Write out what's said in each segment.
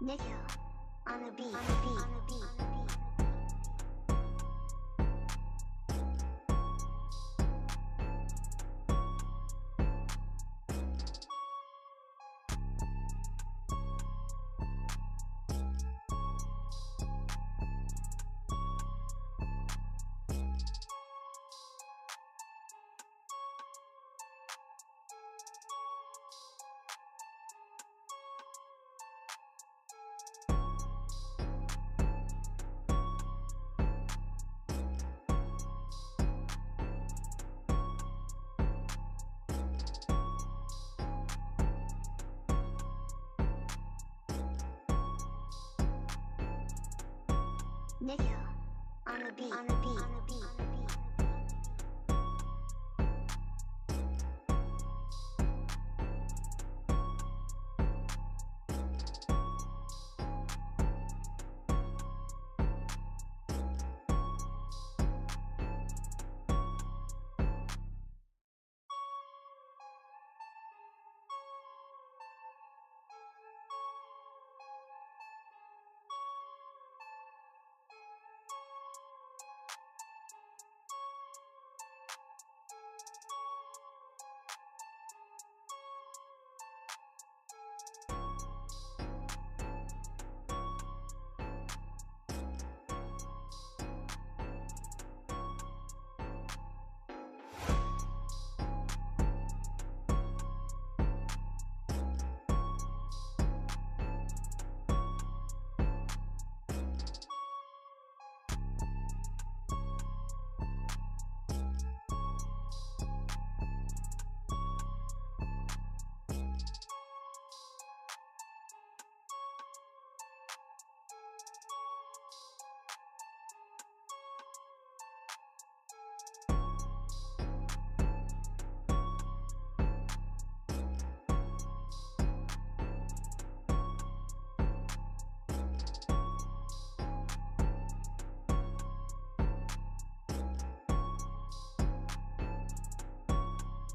Nickel on the beat. On the beat. On the beat. On the beat. Nickel on the beat. On the beat. On the beat. On the beat.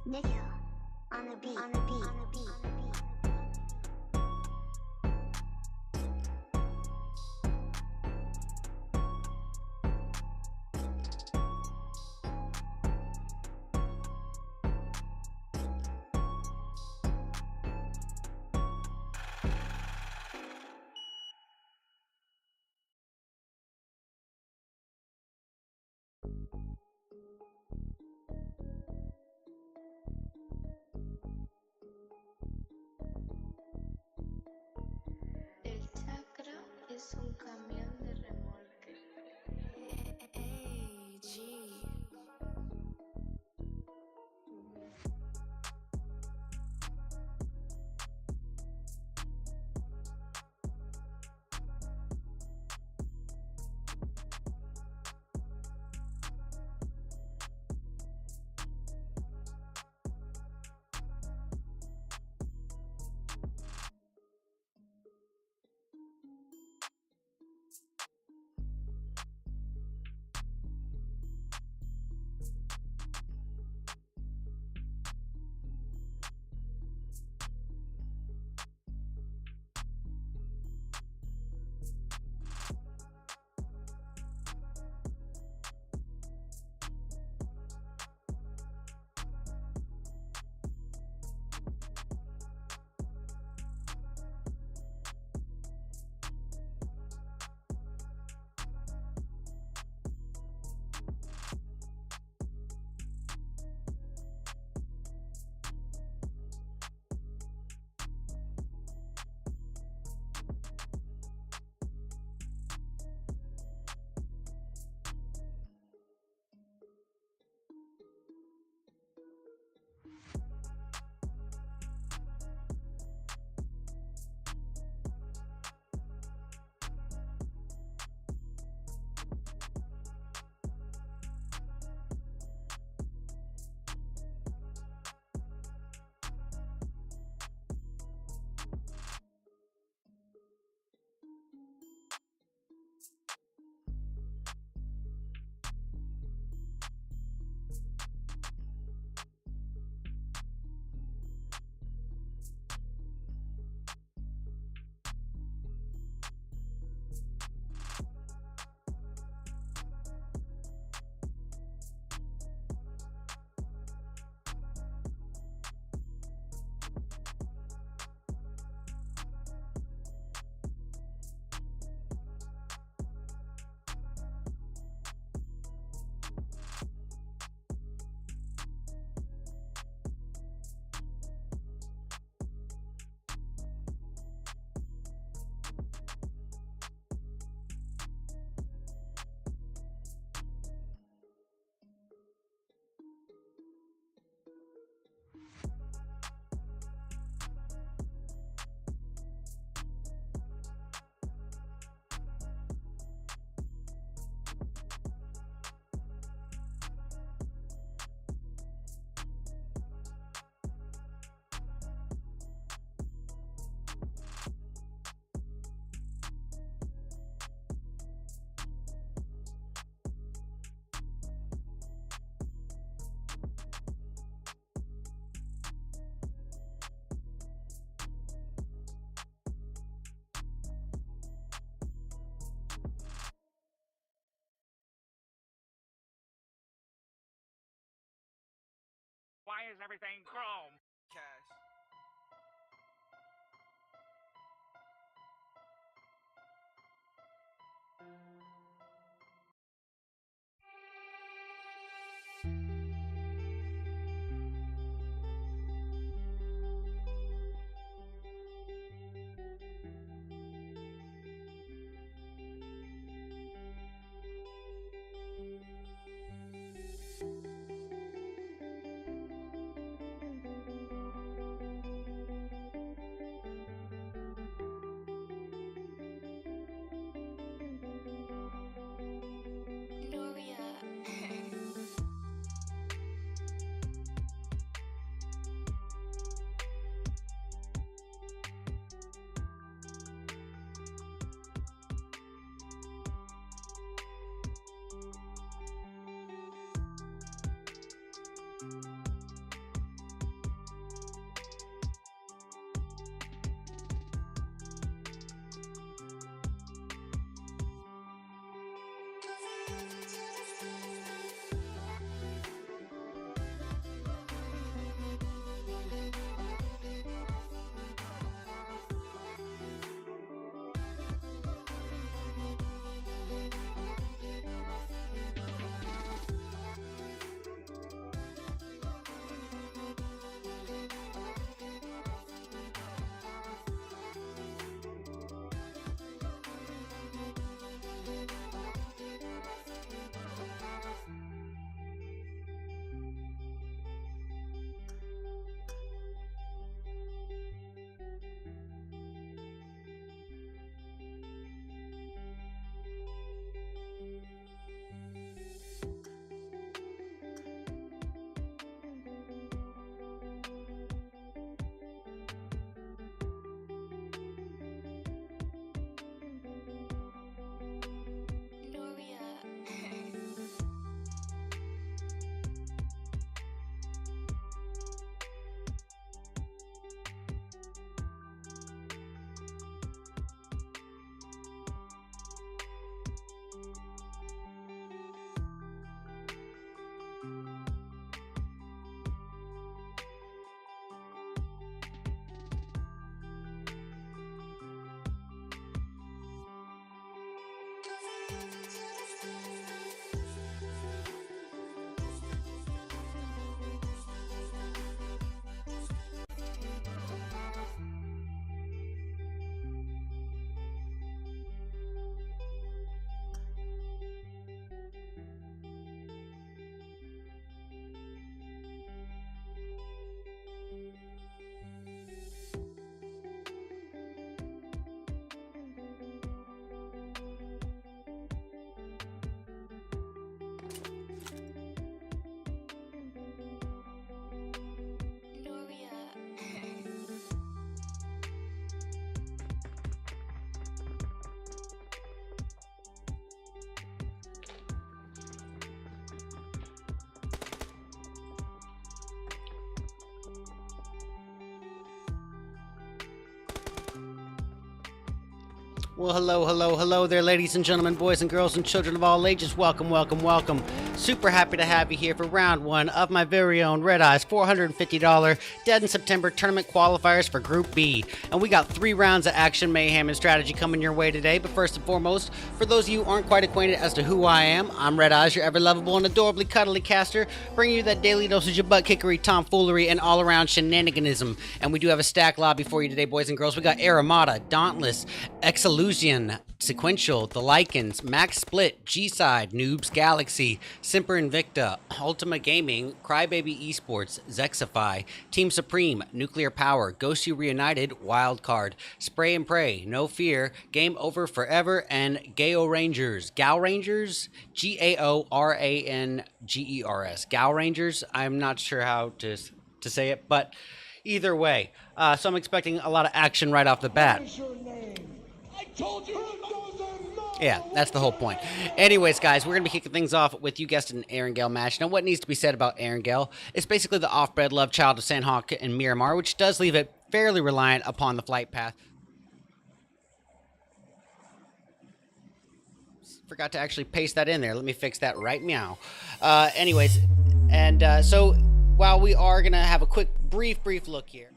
Nickel on the beat. On the beat. On the beat. On the beat. El chakra es un camión de remolque. Why is everything chrome? Cash. Gloria. Gloria. Gloria. Well, hello there, ladies and gentlemen, boys and girls, and children of all ages. Welcome. Super happy to have you here for round one of my very own RedEyes $450 Dead in September tournament qualifiers for Group B. And we got 3 rounds of action, mayhem, and strategy coming your way today. But first and foremost, for those of you who aren't quite acquainted as to who I am, I'm RedEyes, your ever-lovable and adorably cuddly caster, bringing you that daily dosage of butt-kickery, tomfoolery, and all-around shenaniganism. And we do have a stack lobby for you today, boys and girls. We got Aramata, Dauntless, Exillusion, Sequential, The Lycans, Max Split, G-Side, Noobs Galaxy, Simper Invicta, Ultima Gaming, Crybaby Esports, Zexify, Team Supreme, Nuclear Power, Ghosty Reunited, Wildcard, Spray and Pray, No Fear, Game Over Forever, and Gao Rangers. Gao Rangers? Gaorangers. Gao Rangers? I'm not sure how to say it, but either way. So I'm expecting a lot of action right off the bat. Yeah, that's the whole point. Anyways, guys, we're going to be kicking things off with, you guessed it, an Erangel match. Now, what needs to be said about Erangel is basically the off-bred love child of Sandhawk and Miramar, which does leave it fairly reliant upon the flight path. Forgot to actually paste that in there. Let me fix that right meow. Anyways, and so while we are going to have a quick, brief look here.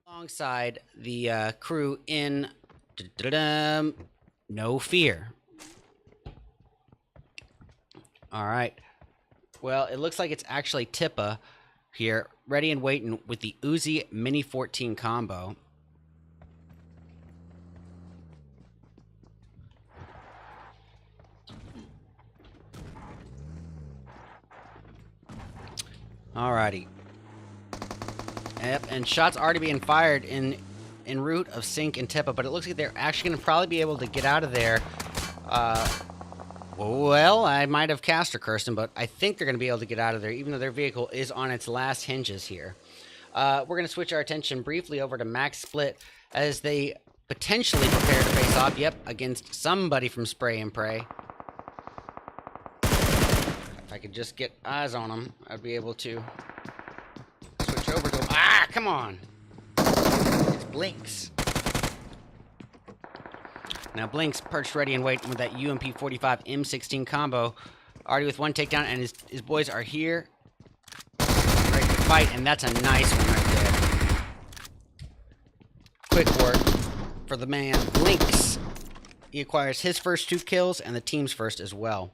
Alongside the crew in No Fear. All right. Well, it looks like it's actually Tippa here, ready and waiting with the Uzi Mini 14 combo. Alrighty. Yep, and shots already being fired in route of Sync and Tippa, but it looks like they're actually going to probably be able to get out of there. Well, I might have cast or cursed them, but I think they're going to be able to get out of there, even though their vehicle is on its last hinges here. We're going to switch our attention briefly over to Max Split as they potentially prepare to face off, yep, against somebody from Spray and Pray. If I could just get eyes on them, I'd be able to switch over to them. Ah, come on! It's Blinks. Now Blinks perched ready and waiting with that UMP 45 M16 combo. Already with one takedown, and his boys are here. Ready to fight, and that's a nice one right there. Quick work for the man, Blinks. He acquires his first 2 kills, and the team's first as well.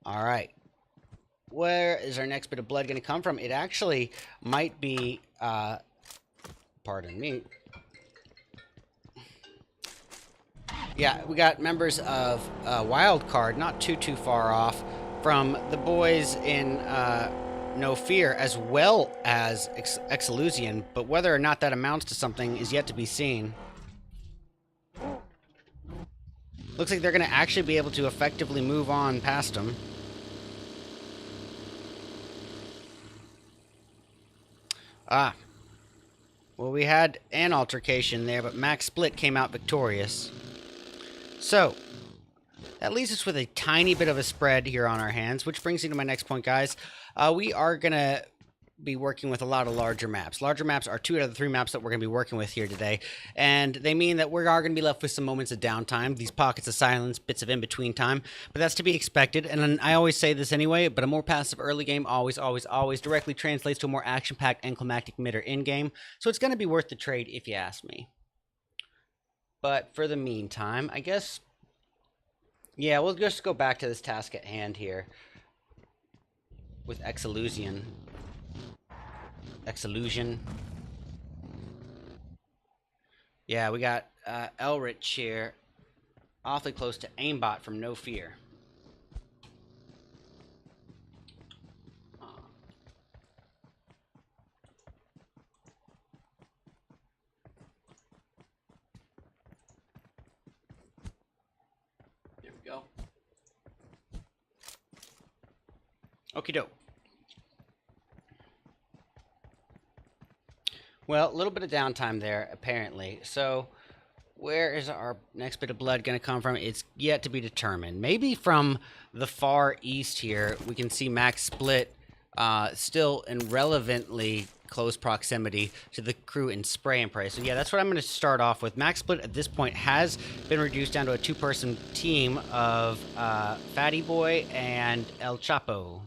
Alright. Where is our next bit of blood going to come from? It actually might be, pardon me. Yeah, we got members of Wildcard, not too far off, from the boys in No Fear, as well as Exelusian, but whether or not that amounts to something is yet to be seen. Looks like they're going to actually be able to effectively move on past them. Well, we had an altercation there, but Max Split came out victorious. So, that leaves us with a tiny bit of a spread here on our hands, which brings me to my next point, guys. We are going to be working with a lot of larger maps. Larger maps are 2 out of the 3 maps that we're going to be working with here today, and they mean that we are going to be left with some moments of downtime, these pockets of silence, bits of in-between time, but that's to be expected, and I always say this anyway, but a more passive early game always directly translates to a more action-packed and climactic mid or in-game, so it's going to be worth the trade if you ask me. But for the meantime, I guess, yeah, we'll just go back to this task at hand here with Exelusian. Yeah, we got Elrich here, awfully close to Aimbot from No Fear. There we go. Okie doke. Well, a little bit of downtime there, apparently. So, where is our next bit of blood going to come from? It's yet to be determined. Maybe from the far east here, we can see Max Split still in relevantly close proximity to the crew in Spray and Pray. So yeah, that's what I'm going to start off with. Max Split at this point has been reduced down to a 2-person team of Fatty Boy and El Chapo.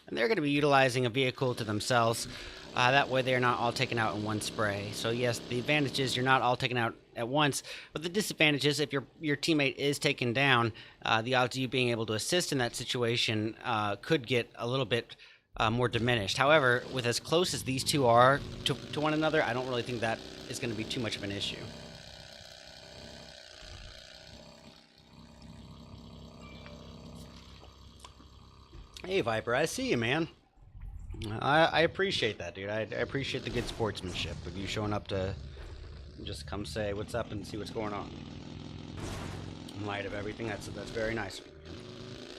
And they're going to be utilizing a vehicle to themselves. That way they're not all taken out in one spray. So yes, the advantage is you're not all taken out at once, but the disadvantage is if your teammate is taken down, the odds of you being able to assist in that situation could get a little bit more diminished. However, with as close as these two are to one another, I don't really think that is going to be too much of an issue. Hey Viper, I see you, man. I appreciate that, dude. I appreciate the good sportsmanship of you showing up to just come say what's up and see what's going on. In light of everything, that's very nice.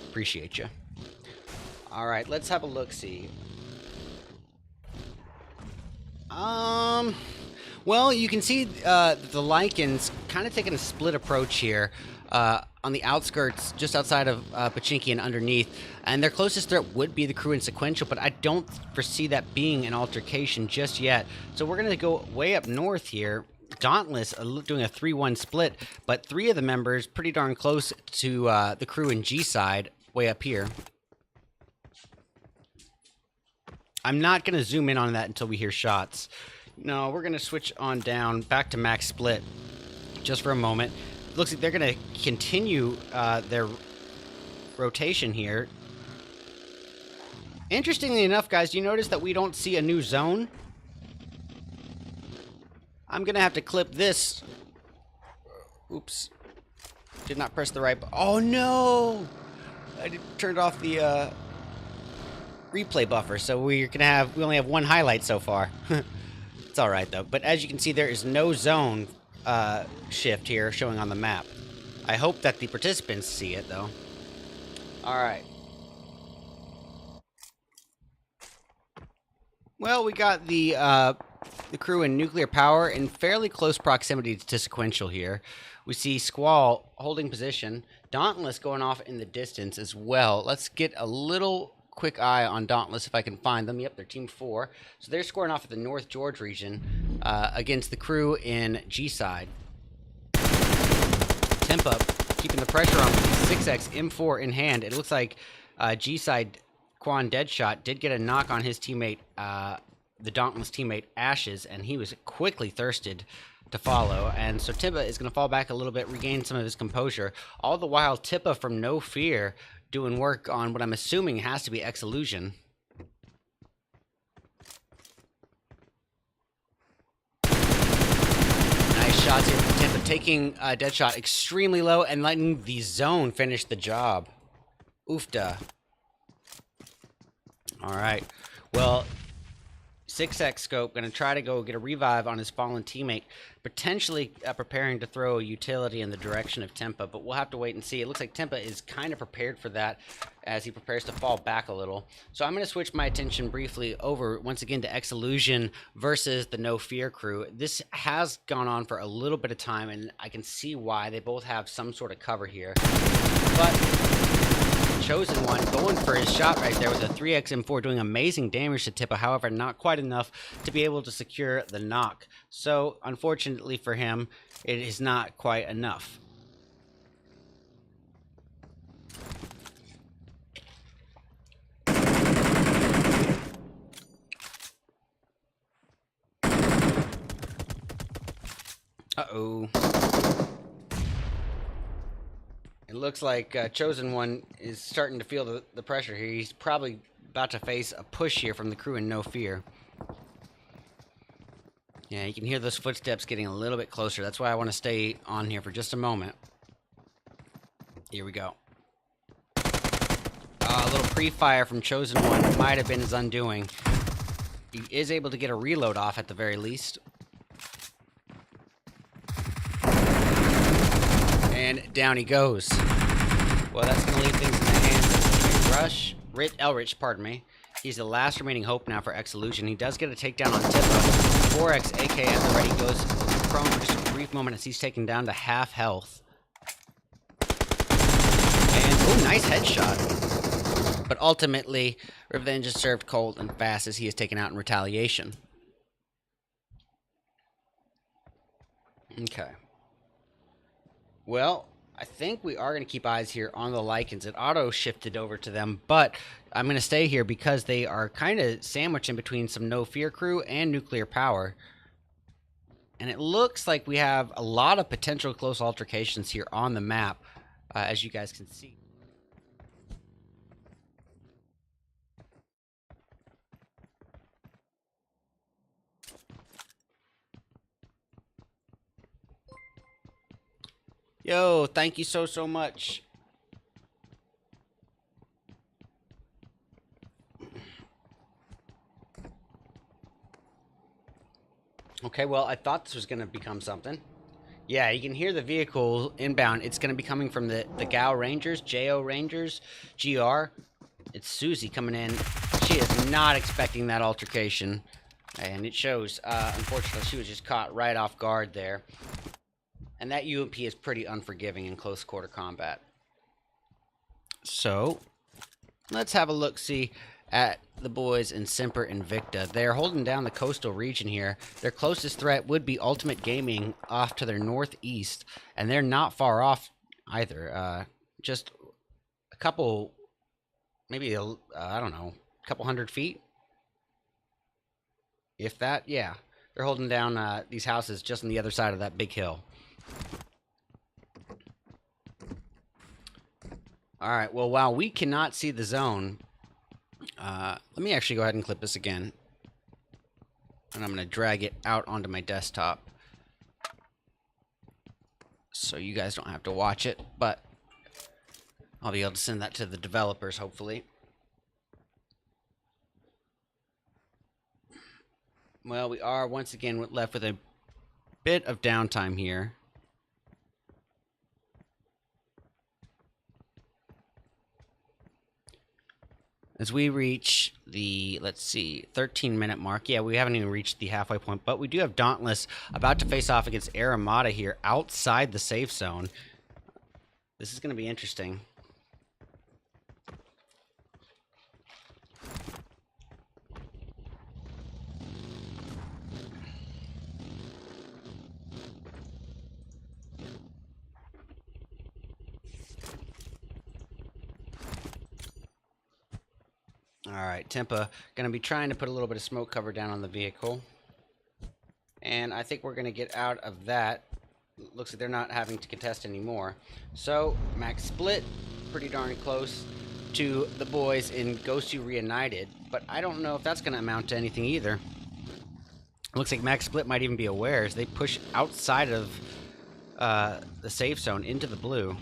Appreciate you. All right, let's have a look-see. Well, you can see the Lycans kind of taking a split approach here. On the outskirts, just outside of Pachinki and underneath, and their closest threat would be the crew in sequential, but I don't foresee that being an altercation just yet. So we're going to go way up north here. Dauntless doing a 3-1 split, but 3 of the members pretty darn close to the crew in G side, way up here. I'm not going to zoom in on that until we hear shots. No, we're going to switch on down back to Max Split just for a moment. Looks like they're going to continue their rotation here. Interestingly enough, guys, do you notice that we don't see a new zone? I'm going to have to clip this. Oops. Did not press the right button. Oh, no! I turned off the replay buffer, so we only have one highlight so far. It's all right, though. But as you can see, there is no zone shift here showing on the map. I hope that the participants see it though. Alright. Well, we got the crew in nuclear power in fairly close proximity to sequential here. We see Squall holding position. Dauntless going off in the distance as well. Let's get a little quick eye on Dauntless if I can find them. Yep, they're team 4. So they're scoring off at the North George region against the crew in G side. Temp up, keeping the pressure on with the 6X M4 in hand. It looks like G side Quan Deadshot did get a knock on his teammate, the Dauntless teammate Ashes, and he was quickly thirsted to follow. And so Tippa is going to fall back a little bit, regain some of his composure. All the while, Tippa from No Fear doing work on what I'm assuming has to be X-Illusion. Nice shots here from Timpa, taking Deadshot extremely low and letting the zone finish the job. Oofda. Alright, well, 6X Scope going to try to go get a revive on his fallen teammate, potentially preparing to throw a utility in the direction of Tempa, but we'll have to wait and see. It looks like Tempa is kind of prepared for that as he prepares to fall back a little. So I'm going to switch my attention briefly over once again to X-Illusion versus the No Fear crew. This has gone on for a little bit of time, and I can see why. They both have some sort of cover here. But Chosen One going for his shot right there with a 3X M4, doing amazing damage to Tippa, however, not quite enough to be able to secure the knock. So, unfortunately for him, it is not quite enough. Uh-oh. It looks like Chosen One is starting to feel the pressure here. He's probably about to face a push here from the crew in No Fear. Yeah, you can hear those footsteps getting a little bit closer. That's why I want to stay on here for just a moment. Here we go. A little pre-fire from Chosen One might have been his undoing. He is able to get a reload off at the very least. And down he goes. Well, that's going to leave things in the hands of Elrich, pardon me. He's the last remaining hope now for X-Illusion. He does get a takedown on Tippa. 4X AK at the ready goes prone for just a brief moment as he's taken down to half health. And, oh, nice headshot. But ultimately, revenge is served cold and fast as he is taken out in retaliation. Okay. Well, I think we are going to keep eyes here on the Lycans. It auto-shifted over to them, but I'm going to stay here because they are kind of sandwiched in between some No Fear crew and nuclear power. And it looks like we have a lot of potential close altercations here on the map, as you guys can see. Yo, thank you so much. Okay, well, I thought this was going to become something. Yeah, you can hear the vehicle inbound. It's going to be coming from the GAO Rangers, JO Rangers, GR. It's Susie coming in. She is not expecting that altercation. And it shows. Unfortunately, she was just caught right off guard there. And that UMP is pretty unforgiving in close quarter combat. So, let's have a look-see at the boys in Semper Invicta. They're holding down the coastal region here. Their closest threat would be Ultimate Gaming off to their northeast, and they're not far off either. Just a couple, maybe, I don't know, a couple 100 feet? If that, yeah. They're holding down these houses just on the other side of that big hill. Alright, well, while we cannot see the zone, let me actually go ahead and clip this again. And I'm going to drag it out onto my desktop. So you guys don't have to watch it, but I'll be able to send that to the developers, hopefully. Well, we are once again left with a bit of downtime here. As we reach the, let's see, 13-minute mark. Yeah, we haven't even reached the halfway point, but we do have Dauntless about to face off against Aramata here outside the safe zone. This is going to be interesting. Alright, Tempa going to be trying to put a little bit of smoke cover down on the vehicle. And I think we're going to get out of that. Looks like they're not having to contest anymore. So, Max Split, pretty darn close to the boys in Ghost You Reunited. But I don't know if that's going to amount to anything either. Looks like Max Split might even be aware as they push outside of the safe zone into the blue.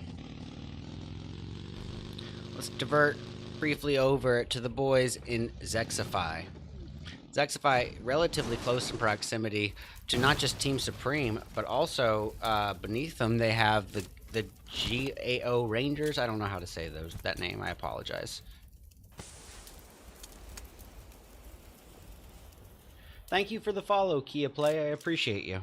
Let's divert briefly over to the boys in Zexify. Zexify relatively close in proximity to not just Team Supreme, but also beneath them they have the GAO Rangers. I don't know how to say that name. I apologize. Thank you for the follow, Kia Play. I appreciate you.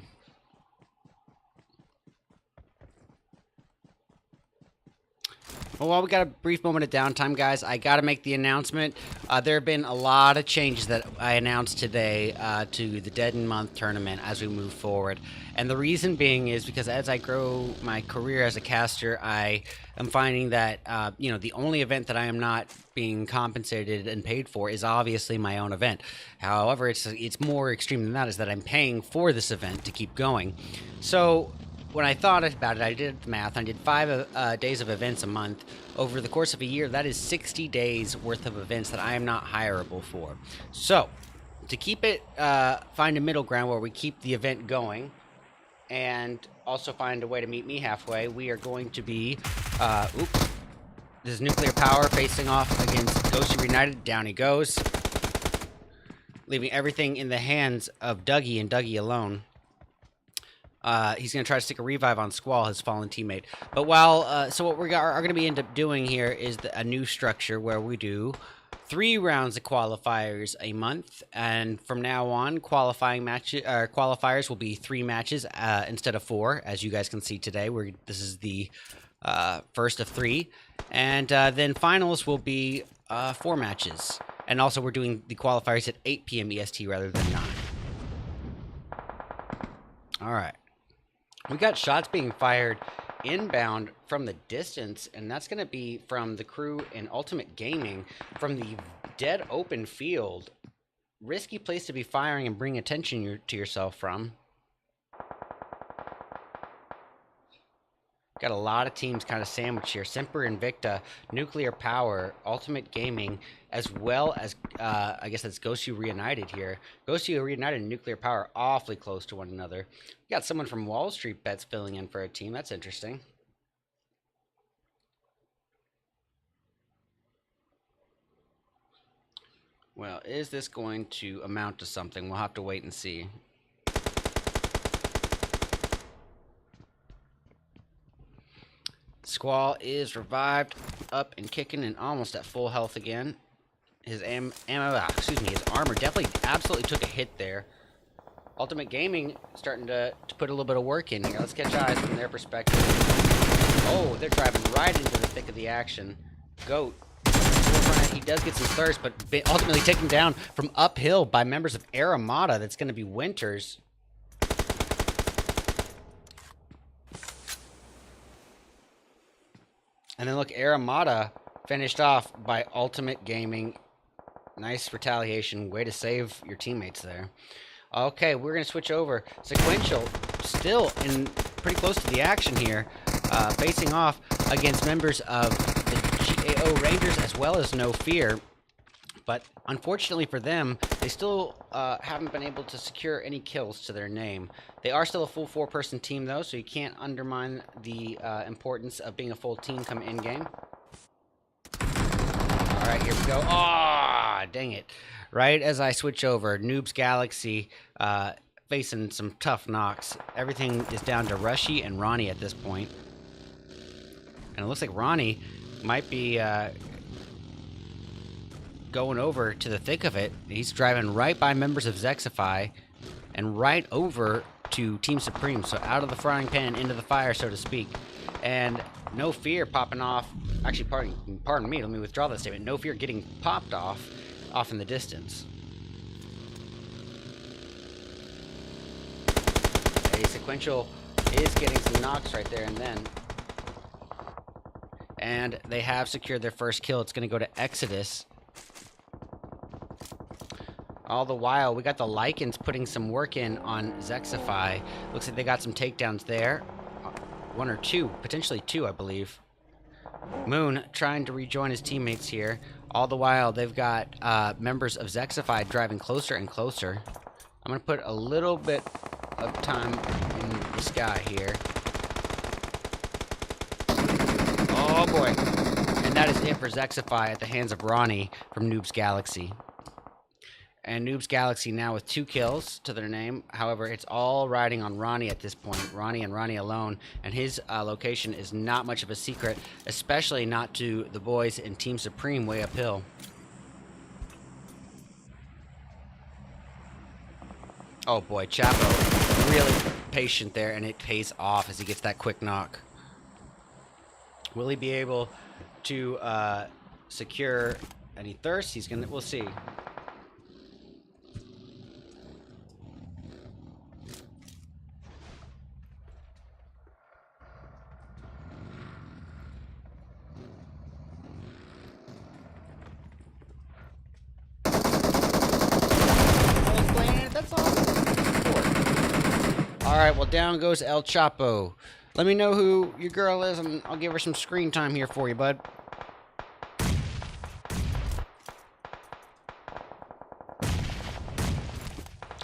Well, while we got a brief moment of downtime, guys, I got to make the announcement. There have been a lot of changes that I announced today to the Dead in Month tournament as we move forward. And the reason being is because as I grow my career as a caster, I am finding that, you know, the only event that I am not being compensated and paid for is obviously my own event. However, it's more extreme than that, is that I'm paying for this event to keep going. So when I thought about it, I did the math. I did 5 days of events a month. Over the course of a year, that is 60 days worth of events that I am not hireable for. So, to keep it, find a middle ground where we keep the event going and also find a way to meet me halfway, we are going to be, this is Nuclear Power facing off against Ghost United. Down he goes, leaving everything in the hands of Dougie and Dougie alone. He's going to try to stick a revive on Squall, his fallen teammate. But while, so what we are going to be end up doing here is a new structure where we do 3 rounds of qualifiers a month, and from now on, qualifiers will be 3 matches instead of 4, as you guys can see today. This is the first of 3, and then finals will be 4 matches, and also we're doing the qualifiers at 8 p.m. EST rather than 9. All right, we got shots being fired inbound from the distance, and that's going to be from the crew in Ultimate Gaming from the dead open field. Risky place to be firing and bring attention to yourself from. Got a lot of teams kind of sandwiched here. Semper Invicta, Nuclear Power, Ultimate Gaming, as well as, I guess that's Ghost U Reunited here. Ghost U Reunited and Nuclear Power awfully close to one another. We got someone from Wall Street Bets filling in for a team. That's interesting. Well, is this going to amount to something? We'll have to wait and see. Squall is revived, up and kicking, and almost at full health again. His his armor definitely absolutely took a hit there. Ultimate Gaming starting to put a little bit of work in here. Let's catch eyes from their perspective. Oh, they're driving right into the thick of the action. Goat. He does get some thirst, but ultimately taken down from uphill by members of Armada. That's going to be Winters. And then look, Armada finished off by Ultimate Gaming. Nice retaliation. Way to save your teammates there. Okay, we're going to switch over. Sequential still in pretty close to the action here. Facing off against members of the GAO Rangers as well as No Fear. But unfortunately for them, they still haven't been able to secure any kills to their name. They are still a full 4-person team, though, so you can't undermine the importance of being a full team come in-game. All right, here we go. Ah, dang it. Right as I switch over, Noob's Galaxy facing some tough knocks. Everything is down to Rushy and Ronnie at this point. And it looks like Ronnie might be going over to the thick of it. He's driving right by members of Zexify and right over to Team Supreme. So out of the frying pan into the fire, so to speak. And No Fear popping off. Actually, pardon me, let me withdraw that statement. No Fear getting popped off in the distance. A Sequential is getting some knocks right there and then. And they have secured their first kill. It's going to go to Exodus. All the while, we got the Lycans putting some work in on Zexify. Looks like they got some takedowns there. 1 or 2, potentially 2, I believe. Moon trying to rejoin his teammates here. All the while, they've got members of Zexify driving closer and closer. I'm going to put a little bit of time in the sky here. Oh boy. And that is it for Zexify at the hands of Ronnie from Noob's Galaxy. And Noob's Galaxy now with 2 kills to their name. However, it's all riding on Ronnie at this point. Ronnie and Ronnie alone. And his location is not much of a secret, especially not to the boys in Team Supreme way uphill. Oh boy, Chapo really patient there, and it pays off as he gets that quick knock. Will he be able to secure any thirst? We'll see. Alright, well, down goes El Chapo. Let me know who your girl is, and I'll give her some screen time here for you, bud.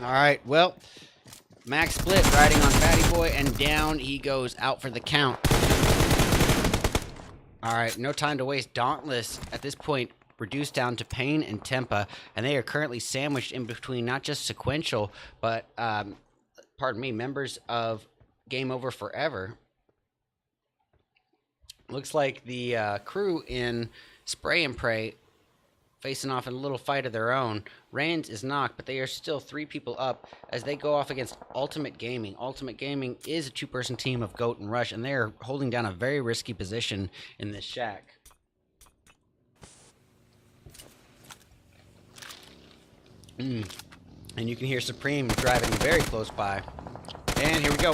Alright, well, Max Split riding on Fatty Boy, and down he goes, out for the count. Alright, no time to waste. Dauntless, at this point, reduced down to Pain and Tempa, and they are currently sandwiched in between not just Sequential, but, pardon me, members of Game Over Forever. Looks like the crew in Spray and Pray facing off in a little fight of their own. Reigns is knocked, but they are still 3 people up as they go off against Ultimate Gaming. Ultimate Gaming is a 2-person team of Goat and Rush, and they are holding down a very risky position in this shack. And you can hear Supreme driving very close by. And here we go.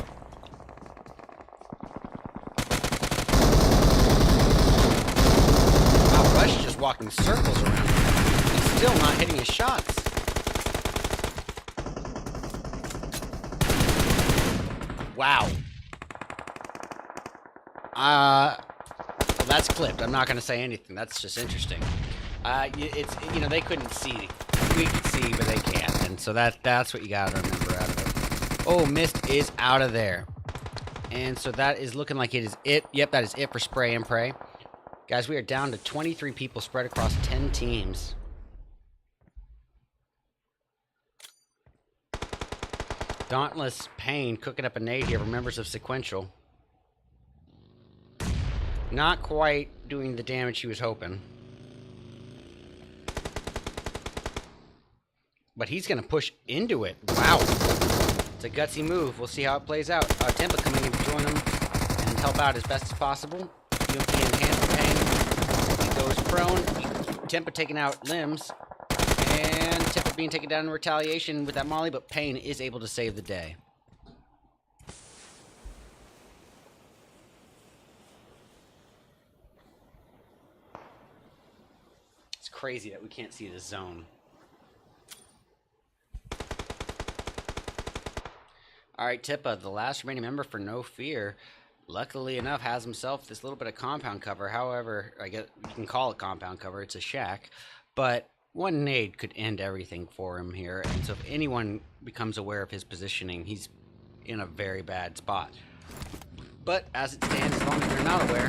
Wow, Rush just walking circles around him. He's still not hitting his shots. Wow. Well, that's clipped. I'm not going to say anything. That's just interesting. It's, you know, they couldn't see. We could see, but they can't. And so that's what you got to remember out of it. Oh, Mist is out of there. And so that is looking like it is it. Yep, that is it for Spray and Pray. Guys, we are down to 23 people spread across 10 teams. Dauntless Pain cooking up a nade here for members of Sequential. Not quite doing the damage he was hoping. But he's going to push into it. Wow. It's a gutsy move. We'll see how it plays out. Tempa coming in to join him and help out as best as possible. UMP in the hands of Pain. He goes prone. Tempa taking out limbs. And Tempa being taken down in retaliation with that molly, but Pain is able to save the day. It's crazy that we can't see the zone. Alright, Tippa, the last remaining member for No Fear, luckily enough, has himself this little bit of compound cover. However, I guess you can call it compound cover. It's a shack. But one nade could end everything for him here. And so if anyone becomes aware of his positioning, he's in a very bad spot. But as it stands, as long as you're not aware...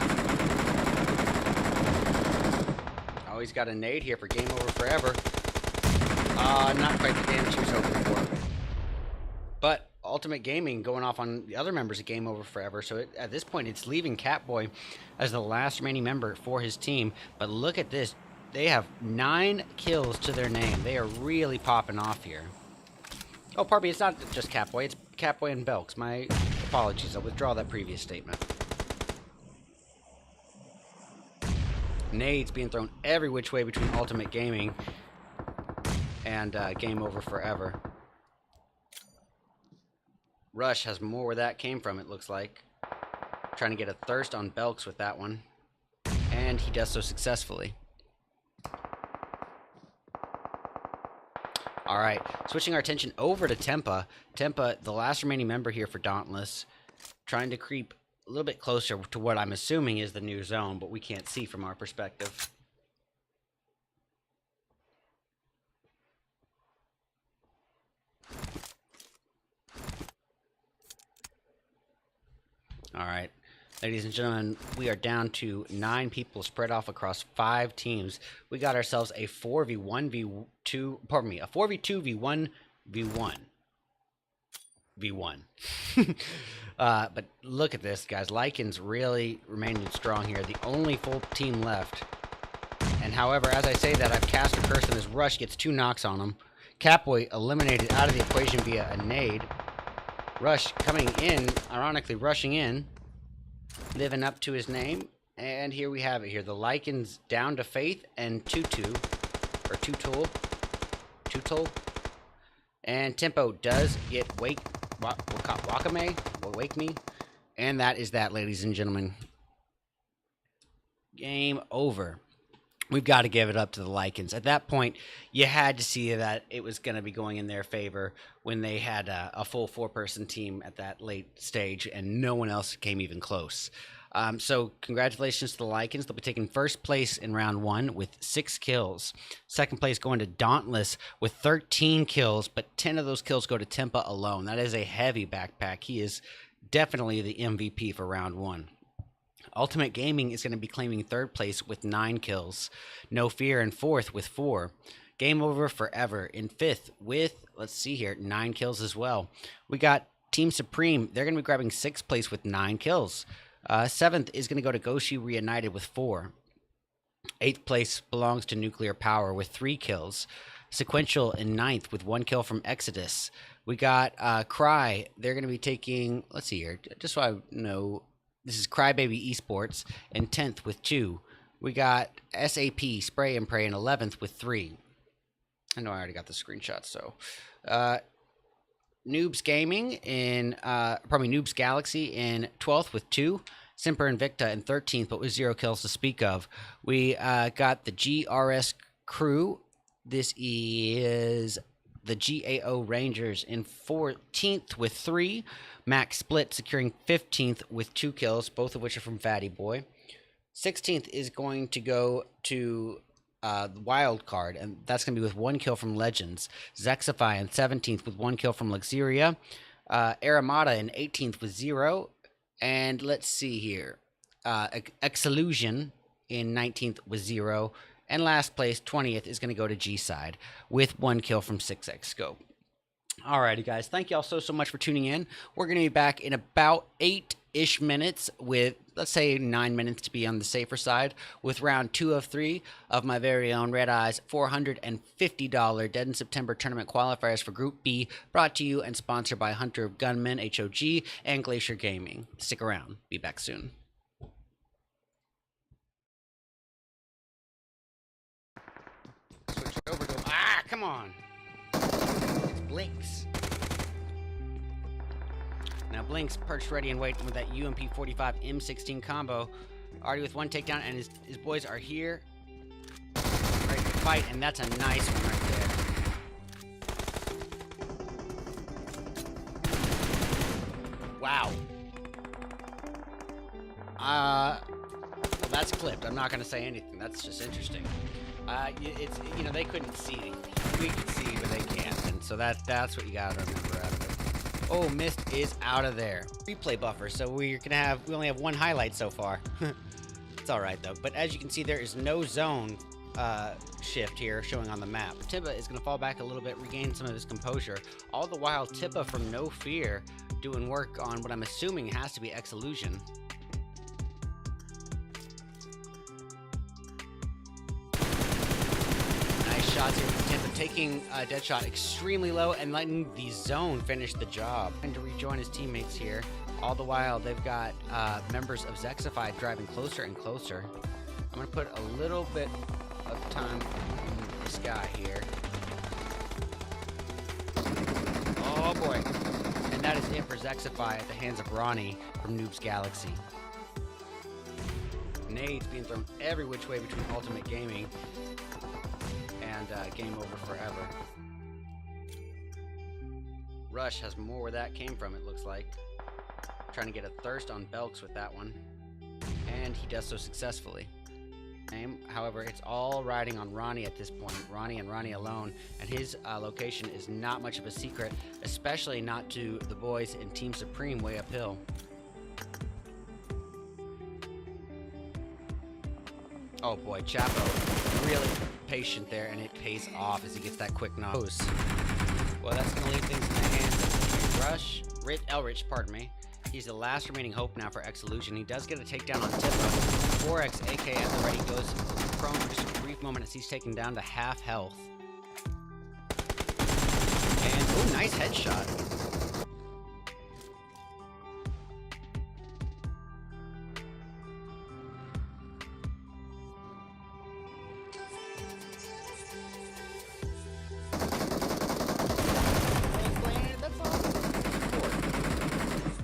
Oh, he's got a nade here for game over forever. Not quite the damage he was hoping for. But Ultimate Gaming going off on the other members of Game Over Forever. So at this point, it's leaving Catboy as the last remaining member for his team. But look at this. They have 9 kills to their name. They are really popping off here. Oh, pardon me. It's not just Catboy. It's Catboy and Belks. My apologies. I'll withdraw that previous statement. Nades being thrown every which way between Ultimate Gaming and Game Over Forever. Rush has more where that came from, it looks like. Trying to get a thirst on Belks with that one. And he does so successfully. Alright, switching our attention over to Tempa. Tempa, the last remaining member here for Dauntless, trying to creep a little bit closer to what I'm assuming is the new zone, but we can't see from our perspective. Alright, ladies and gentlemen, we are down to 9 people spread off across 5 teams. We got ourselves a 4v1v2, pardon me, a 4v2v1v1. V1. But look at this, guys. Lycan's really remaining strong here. The only full team left. And however, as I say that, I've cast a curse and this Rush gets 2 knocks on him. Catboy eliminated out of the equation via a nade. Rush coming in, ironically rushing in, living up to his name, and here we have it here. The Lycan's down to Faith and Tutul, and Tempo does get Wakame, Wake Me, and that is that, ladies and gentlemen. Game over. We've got to give it up to the Lycans. At that point, you had to see that it was going to be going in their favor when they had a full 4-person team at that late stage, and no one else came even close. So congratulations to the Lycans. They'll be taking first place in round 1 with 6 kills. Second place going to Dauntless with 13 kills, but 10 of those kills go to Tempa alone. That is a heavy backpack. He is definitely the MVP for round 1. Ultimate Gaming is going to be claiming third place with 9 kills. No Fear in fourth with 4. Game Over Forever in fifth with, let's see here, 9 kills as well. We got Team Supreme. They're going to be grabbing 6th place with 9 kills. 7th is going to go to Goshi Reunited with 4. 8th place belongs to Nuclear Power with 3 kills. Sequential in 9th with 1 kill from Exodus. We got Cry. They're going to be taking, let's see here, just so I know, this is Crybaby Esports in 10th with 2. We got SAP, Spray and Pray in 11th with 3. I know I already got the screenshot, so. Noobs Gaming in, Noobs Galaxy in 12th with 2. Simper Invicta in 13th, but with 0 kills to speak of. We got the GRS Crew. This is the GAO Rangers in 14th with 3. Max Split securing 15th with 2 kills, both of which are from Fatty Boy. 16th is going to go to Wild Card, and that's going to be with 1 kill from Legends. Zexify in 17th with 1 kill from Luxuria. Aramata in 18th with 0. And let's see here. Exillusion in 19th with 0. And last place, 20th, is going to go to G-Side with 1 kill from 6X Scope. Alrighty, guys. Thank y'all so much for tuning in. We're going to be back in about 8-ish minutes with, let's say, 9 minutes to be on the safer side, with round 2 of 3 of my very own RedEyes $450 Dead in September tournament qualifiers for Group B, brought to you and sponsored by Hunter of Gunmen, HOG, and Glacier Gaming. Stick around. Be back soon. Switch over to him. Ah, come on. It's Blinks. Now Blinks perched ready and waiting with that UMP 45 M16 combo. Already with 1 takedown, and his boys are here. Ready to fight, and that's a nice one right there. Wow. Well, that's clipped. I'm not going to say anything. That's just interesting. It's, you know, they couldn't see. We can see, but they can't. And so that's what you got to remember out of it. Oh, Mist is out of there. Replay buffer, so we only have 1 highlight so far. It's all right though. But as you can see, there is no zone shift here showing on the map. Tibba is going to fall back a little bit, regain some of his composure. All the while, Tibba from No Fear doing work on what I'm assuming has to be Exillusion. Shots here with Tampa, taking Deadshot extremely low and letting the zone finish the job. And to rejoin his teammates here. All the while, they've got members of Zexify driving closer and closer. I'm going to put a little bit of time in this guy here. Oh boy. And that is it for Zexify at the hands of Ronnie from Noobs Galaxy. Nades being thrown every which way between Ultimate Gaming and Game Over Forever. Rush has more where that came from, it looks like. Trying to get a thirst on Belks with that one. And he does so successfully. However, it's all riding on Ronnie at this point. Ronnie and Ronnie alone. And his location is not much of a secret, especially not to the boys in Team Supreme way uphill. Oh boy, Chapo really patient there, and it pays off as he gets that quick knock. Well, that's going to leave things in the hands of Rush, Elrich, pardon me. He's the last remaining hope now for Exillusion. He does get a takedown on Tibba. 4X AK at the ready goes prone for just a brief moment as he's taken down to half health. And, oh, nice headshot.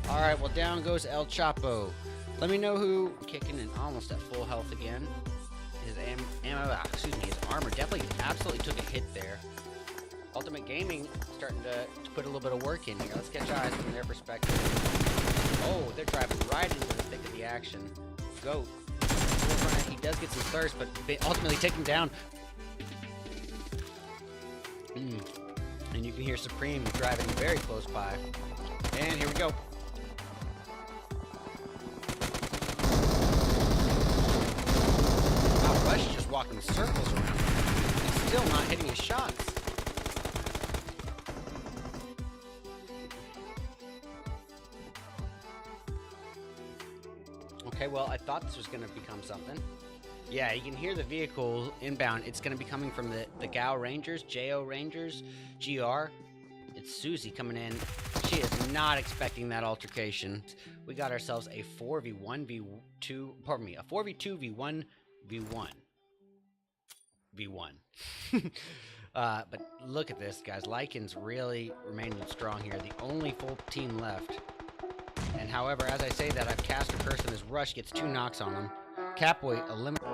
Alright, well, down goes El Chapo. Let me know who kicking in almost at full health again. His his armor definitely absolutely took a hit there. Ultimate Gaming starting to put a little bit of work in here. Let's catch eyes from their perspective. Oh, they're driving right into the thick of the action. Goat. He does get some thirst, but ultimately taken down. And you can hear Supreme driving very close by. And here we go. Rush just walking circles around him. He's still not hitting his shots. Okay, well, I thought this was going to become something. Yeah, you can hear the vehicle inbound. It's going to be coming from the GAO Rangers, JO Rangers, GR. It's Susie coming in. She is not expecting that altercation. We got ourselves a 4v1v2, pardon me, a 4v2v1v1. V1. But look at this, guys. Lycan's really remaining strong here. The only full team left. And however, as I say that, I've cast a curse and this Rush gets 2 knocks on him. Catboy eliminated.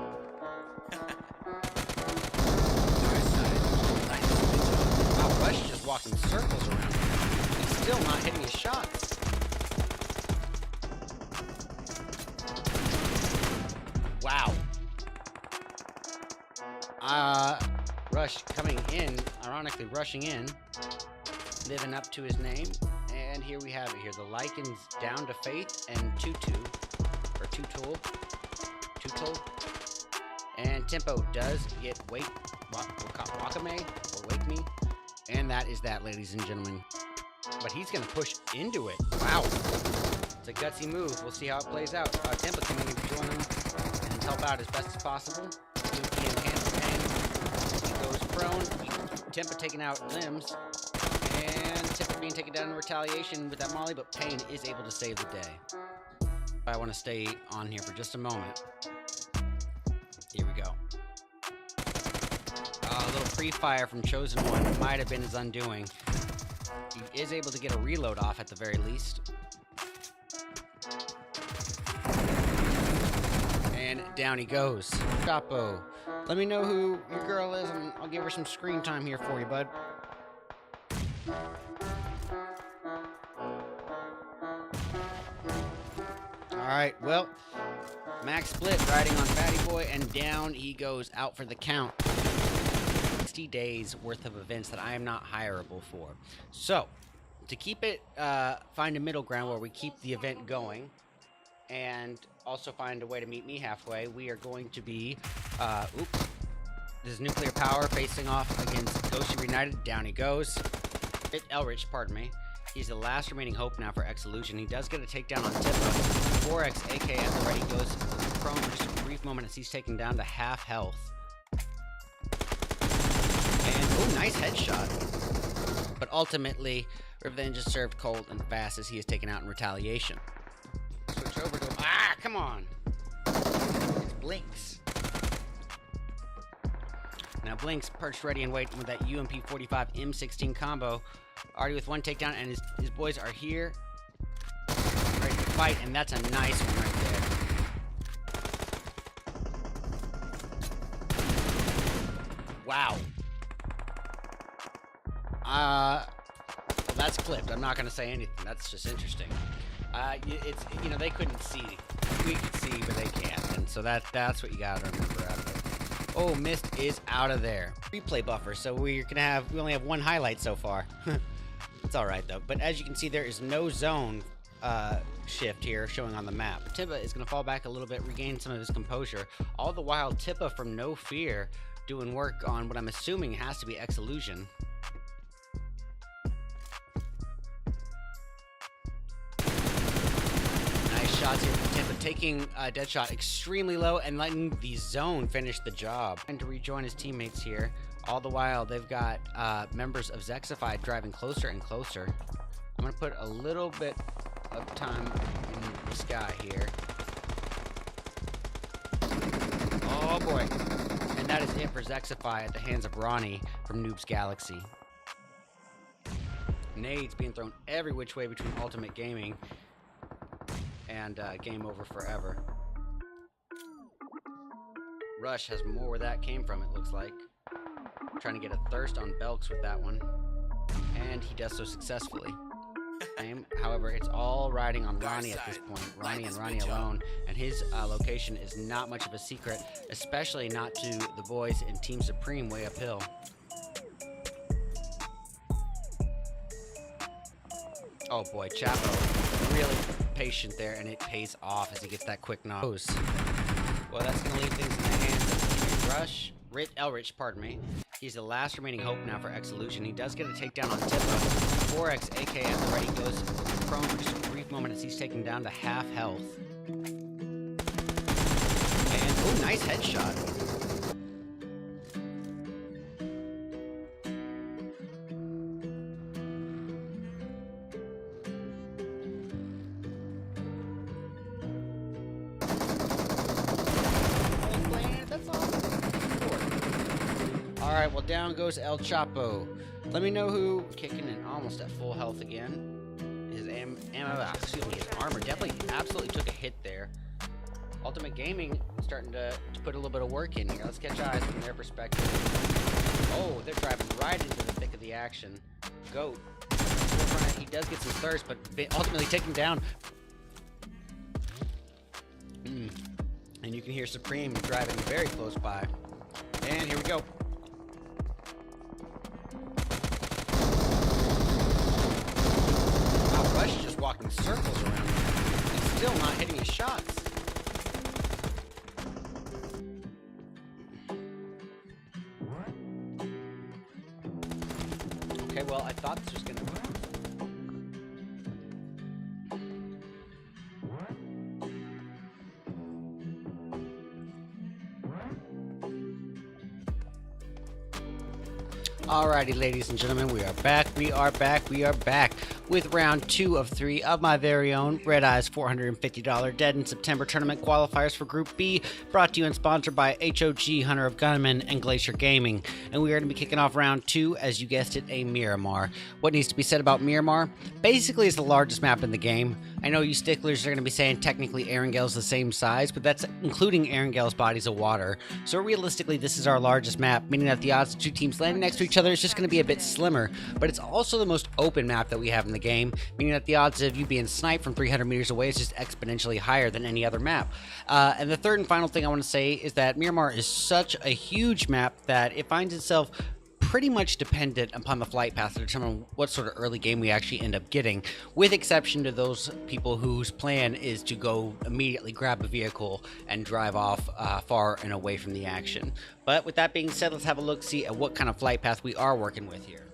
Wow, Rush is just walking circles around him. He's still not hitting his shots. Wow. Rush coming in, ironically rushing in, living up to his name. And here we have it here. The Lycan's down to Faith and Tutu. Or Tutul. And Tempo does get Wakame or Wake Me. And that is that, ladies and gentlemen. But he's going to push into it. Wow. It's a gutsy move. We'll see how it plays out. Tempo coming in to join him and help out as best as possible. Luki and Hands he goes prone. Tempo taking out limbs. And Tempo being taken down in retaliation with that molly, but Payne is able to save the day. I want to stay on here for just a moment. Here we go. A little pre-fire from Chosen One might have been his undoing. He is able to get a reload off at the very least. And down he goes. Chapo, let me know who your girl is and I'll give her some screen time here for you, bud. Alright, well, Max Split riding on Fatty Boy, and down he goes out for the count. 60 days worth of events that I am not hireable for. So, to keep it, find a middle ground where we keep the event going, and also find a way to meet me halfway, we are going to be, this is Nuclear Power facing off against Ghost Reunited. Down he goes. Elrich, pardon me. He's the last remaining hope now for Exelution. He does get a takedown on Tippa. 4X AK at the ready goes prone for just a brief moment as he's taken down to half health. And, oh, nice headshot. But ultimately, Revenge is served cold and fast as he is taken out in retaliation. Switch over to him. Ah, come on. It's Blinks. Now Blinks perched ready and waiting with that UMP 45 M16 combo. Already with 1 takedown, and his boys are here ready to fight, and that's a nice one right there. Wow. Well, that's clipped. I'm not going to say anything. That's just interesting. It's, you know, they couldn't see. We could see, but they can't, and so that's what you got to remember out of it. Oh, Mist is out of there. Replay buffer, so we only have 1 highlight so far. It's alright though. But as you can see, there is no zone shift here showing on the map. Tippa is going to fall back a little bit, regain some of his composure. All the while, Tippa from No Fear doing work on what I'm assuming has to be Exelution. Shots here from Tippa, taking Deadshot extremely low and letting the zone finish the job. And to rejoin his teammates here. All the while, they've got members of Zexified driving closer and closer. I'm going to put a little bit of time in the sky here. Oh boy. And that is it for Zexify at the hands of Ronnie from Noob's Galaxy. Nades being thrown every which way between Ultimate Gaming and Game Over Forever. Rush has more where that came from, it looks like. Trying to get a thirst on Belks with that one. And he does so successfully. However, it's all riding on Ronnie at this point. Ronnie and Ronnie alone. And his location is not much of a secret, especially not to the boys in Team Supreme way uphill. Oh boy, Chapo really patient there, and it pays off as he gets that quick knock. Well, that's going to leave things in the hands of Rush. Elrich, pardon me. He's the last remaining hope now for Exelution. He does get a takedown on Tippa. 4X AK at the ready goes prone for just a brief moment as he's taken down to half health. And, oh, Nice headshot. Alright, well, down goes El Chapo. Let me know who, kicking in almost at full health again. His his armor definitely absolutely took a hit there. Ultimate Gaming starting to put a little bit of work in here. Let's catch eyes from their perspective. Oh, they're driving right into the thick of the action. Goat. He does get some thirst, but ultimately taken down. And you can hear Supreme driving very close by. And here we go. Wow, Rush is just walking circles around him and still not hitting his shots. Okay, well, I thought this was gonna work. Alrighty, ladies and gentlemen, we are back. We are back with round 2 of 3 of my very own RedEyes $450 Dead in September tournament qualifiers for Group B, brought to you and sponsored by HOG, Hunter of Gunmen, and Glacier Gaming. And we are going to be kicking off round 2, as you guessed it, a Miramar. What needs to be said about Miramar? Basically, it's the largest map in the game. I know you sticklers are going to be saying technically Erengel's the same size, but that's including Erengel's bodies of water. So realistically, this is our largest map, meaning that the odds of two teams landing next to each other is just going to be a bit slimmer. But it's also the most open map that we have in the game, meaning that the odds of you being sniped from 300 meters away is just exponentially higher than any other map. And the third and final thing I want to say is that Miramar is such a huge map that it finds itself pretty much dependent upon the flight path to determine what sort of early game we actually end up getting, with exception to those people whose plan is to go immediately grab a vehicle and drive off far and away from the action. But with that being said, let's have a look-see at what kind of flight path we are working with here.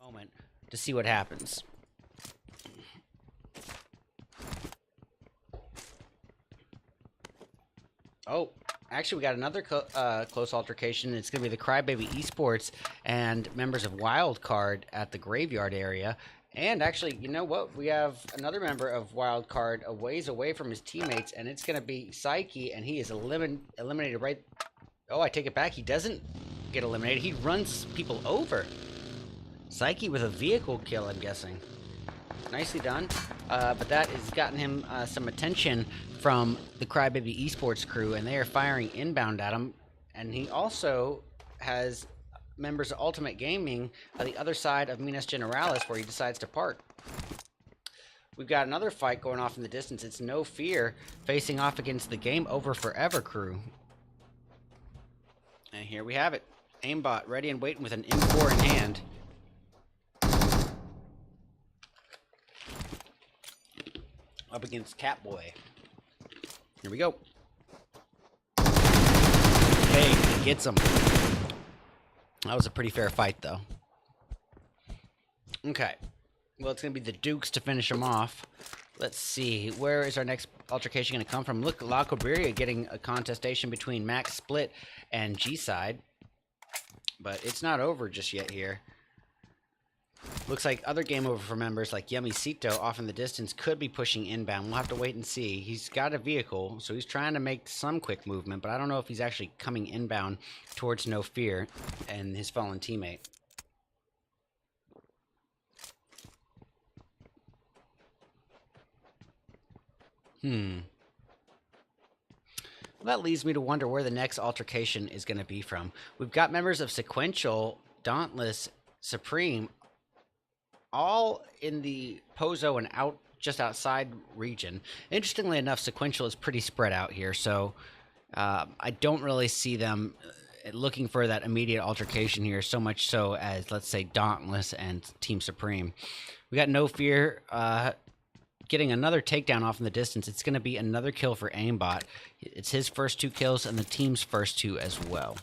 Moment to see what happens. Oh, actually, we got another close altercation. It's going to be the Crybaby Esports and members of Wildcard at the graveyard area. And actually, you know what? We have another member of Wildcard a ways away from his teammates, and it's going to be Psyche, and he is eliminated right... Oh, I take it back. He doesn't get eliminated. He runs people over. Psyche with a vehicle kill, I'm guessing. Nicely done. But that has gotten him some attention from the Crybaby Esports crew, and they are firing inbound at him. And he also has members of Ultimate Gaming on the other side of Minas Generalis, where he decides to park. We've got another fight going off in the distance. It's No Fear facing off against the Game Over Forever crew. And here we have it. Aimbot ready and waiting with an M4 in hand. Up against Catboy. Here we go. Hey, he gets him. That was a pretty fair fight, though. Okay. Well, it's going to be the Dukes to finish him off. Let's see. Where is our next altercation going to come from? Look, La Cabrera getting a contestation between Max Split and G-Side. But it's not over just yet here. Looks like other game over for members like Yummycito off in the distance could be pushing inbound. We'll have to wait and see. He's got a vehicle, so he's trying to make some quick movement, but I don't know if he's actually coming inbound towards No Fear and his fallen teammate. That leads me to wonder where the next altercation is going to be from. We've got members of Sequential, Dauntless, Supreme, all in the Pozo and just outside region. Interestingly enough, Sequential is pretty spread out here, so I don't really see them looking for that immediate altercation here, so much so as, let's say, Dauntless and Team Supreme. We got No Fear getting another takedown off in the distance. It's going to be another kill for Aimbot. It's his first 2 kills and the team's first 2 as well.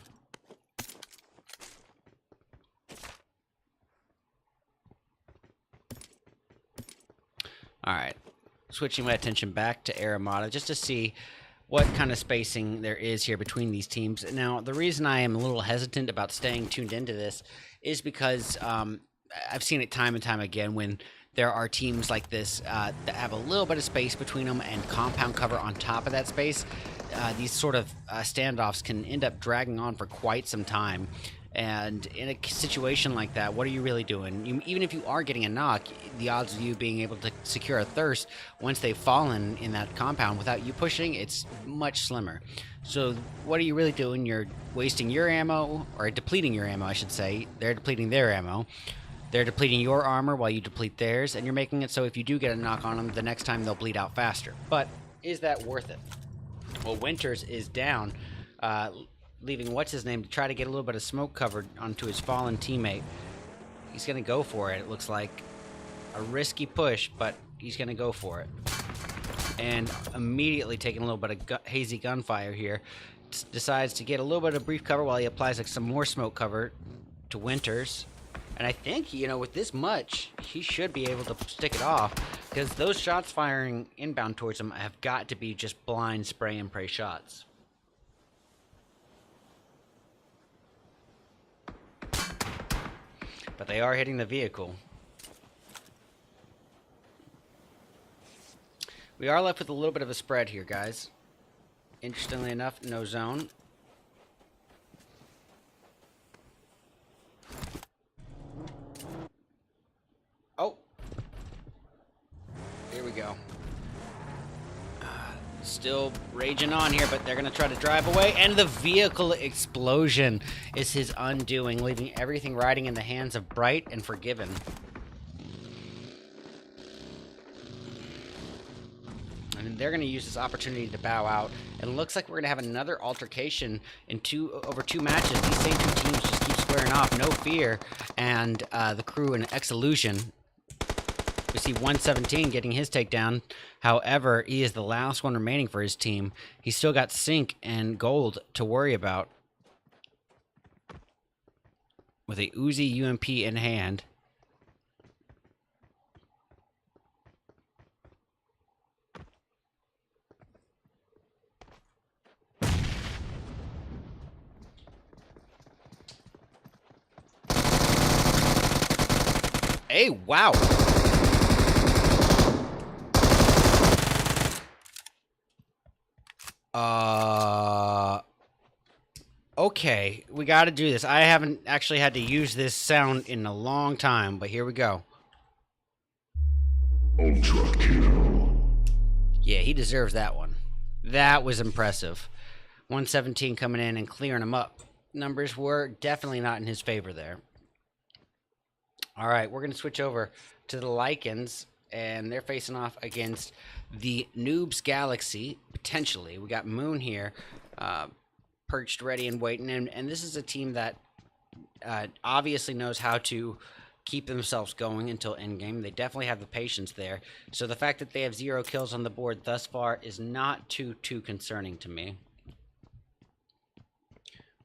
All right, switching my attention back to Aramata just to see what kind of spacing there is here between these teams. Now, the reason I am a little hesitant about staying tuned into this is because I've seen it time and time again when there are teams like this that have a little bit of space between them and compound cover on top of that space. These sort of standoffs can end up dragging on for quite some time. And in a situation like that, what are you really doing? Even if you are getting a knock, the odds of you being able to secure a thirst once they've fallen in that compound without you pushing, it's much slimmer. So what are you really doing? You're wasting your ammo, or depleting your ammo, I should say. They're depleting their ammo. They're depleting your armor while you deplete theirs, and you're making it so if you do get a knock on them, the next time they'll bleed out faster. But is that worth it? Well, Winters is down, leaving what's-his-name to try to get a little bit of smoke covered onto his fallen teammate. He's going to go for it. It looks like a risky push, but he's going to go for it. And immediately taking a little bit of hazy gunfire here, decides to get a little bit of brief cover while he applies like some more smoke cover to Winters. And I think, you know, with this much, he should be able to stick it off, because those shots firing inbound towards him have got to be just blind spray and pray shots. But they are hitting the vehicle. We are left with a little bit of a spread here, guys. Interestingly enough, no zone. Oh. Here we go. Still raging on here, but they're going to try to drive away. And the vehicle explosion is his undoing, leaving everything riding in the hands of Bright and Forgiven. And they're going to use this opportunity to bow out. And it looks like we're going to have another altercation in over two matches. These same 2 teams just keep squaring off. No Fear and the crew in Exillusion. We see 117 getting his takedown. However, he is the last one remaining for his team. He's still got Sync and Gold to worry about, with a Uzi UMP in hand. Hey, wow. Okay, we got to do this. I haven't actually had to use this sound in a long time, but here we go. Ultra kill. Yeah, he deserves that one. That was impressive. 117 coming in and clearing him up. Numbers were definitely not in his favor there. All right, we're going to switch over to the Lycans, and they're facing off against the Noobs Galaxy, potentially. We got Moon here, perched, ready, and waiting. And this is a team that obviously knows how to keep themselves going until endgame. They definitely have the patience there. So the fact that they have 0 kills on the board thus far is not too concerning to me.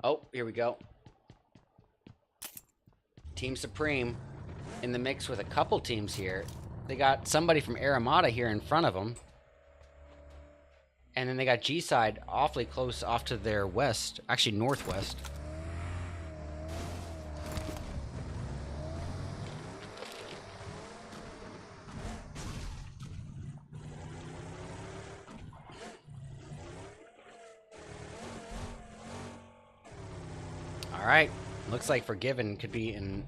Oh, here we go. Team Supreme in the mix with a couple teams here. They got somebody from Aramata here in front of them. And then they got G-Side awfully close off to their west, actually northwest. right. Looks like Forgiven could be in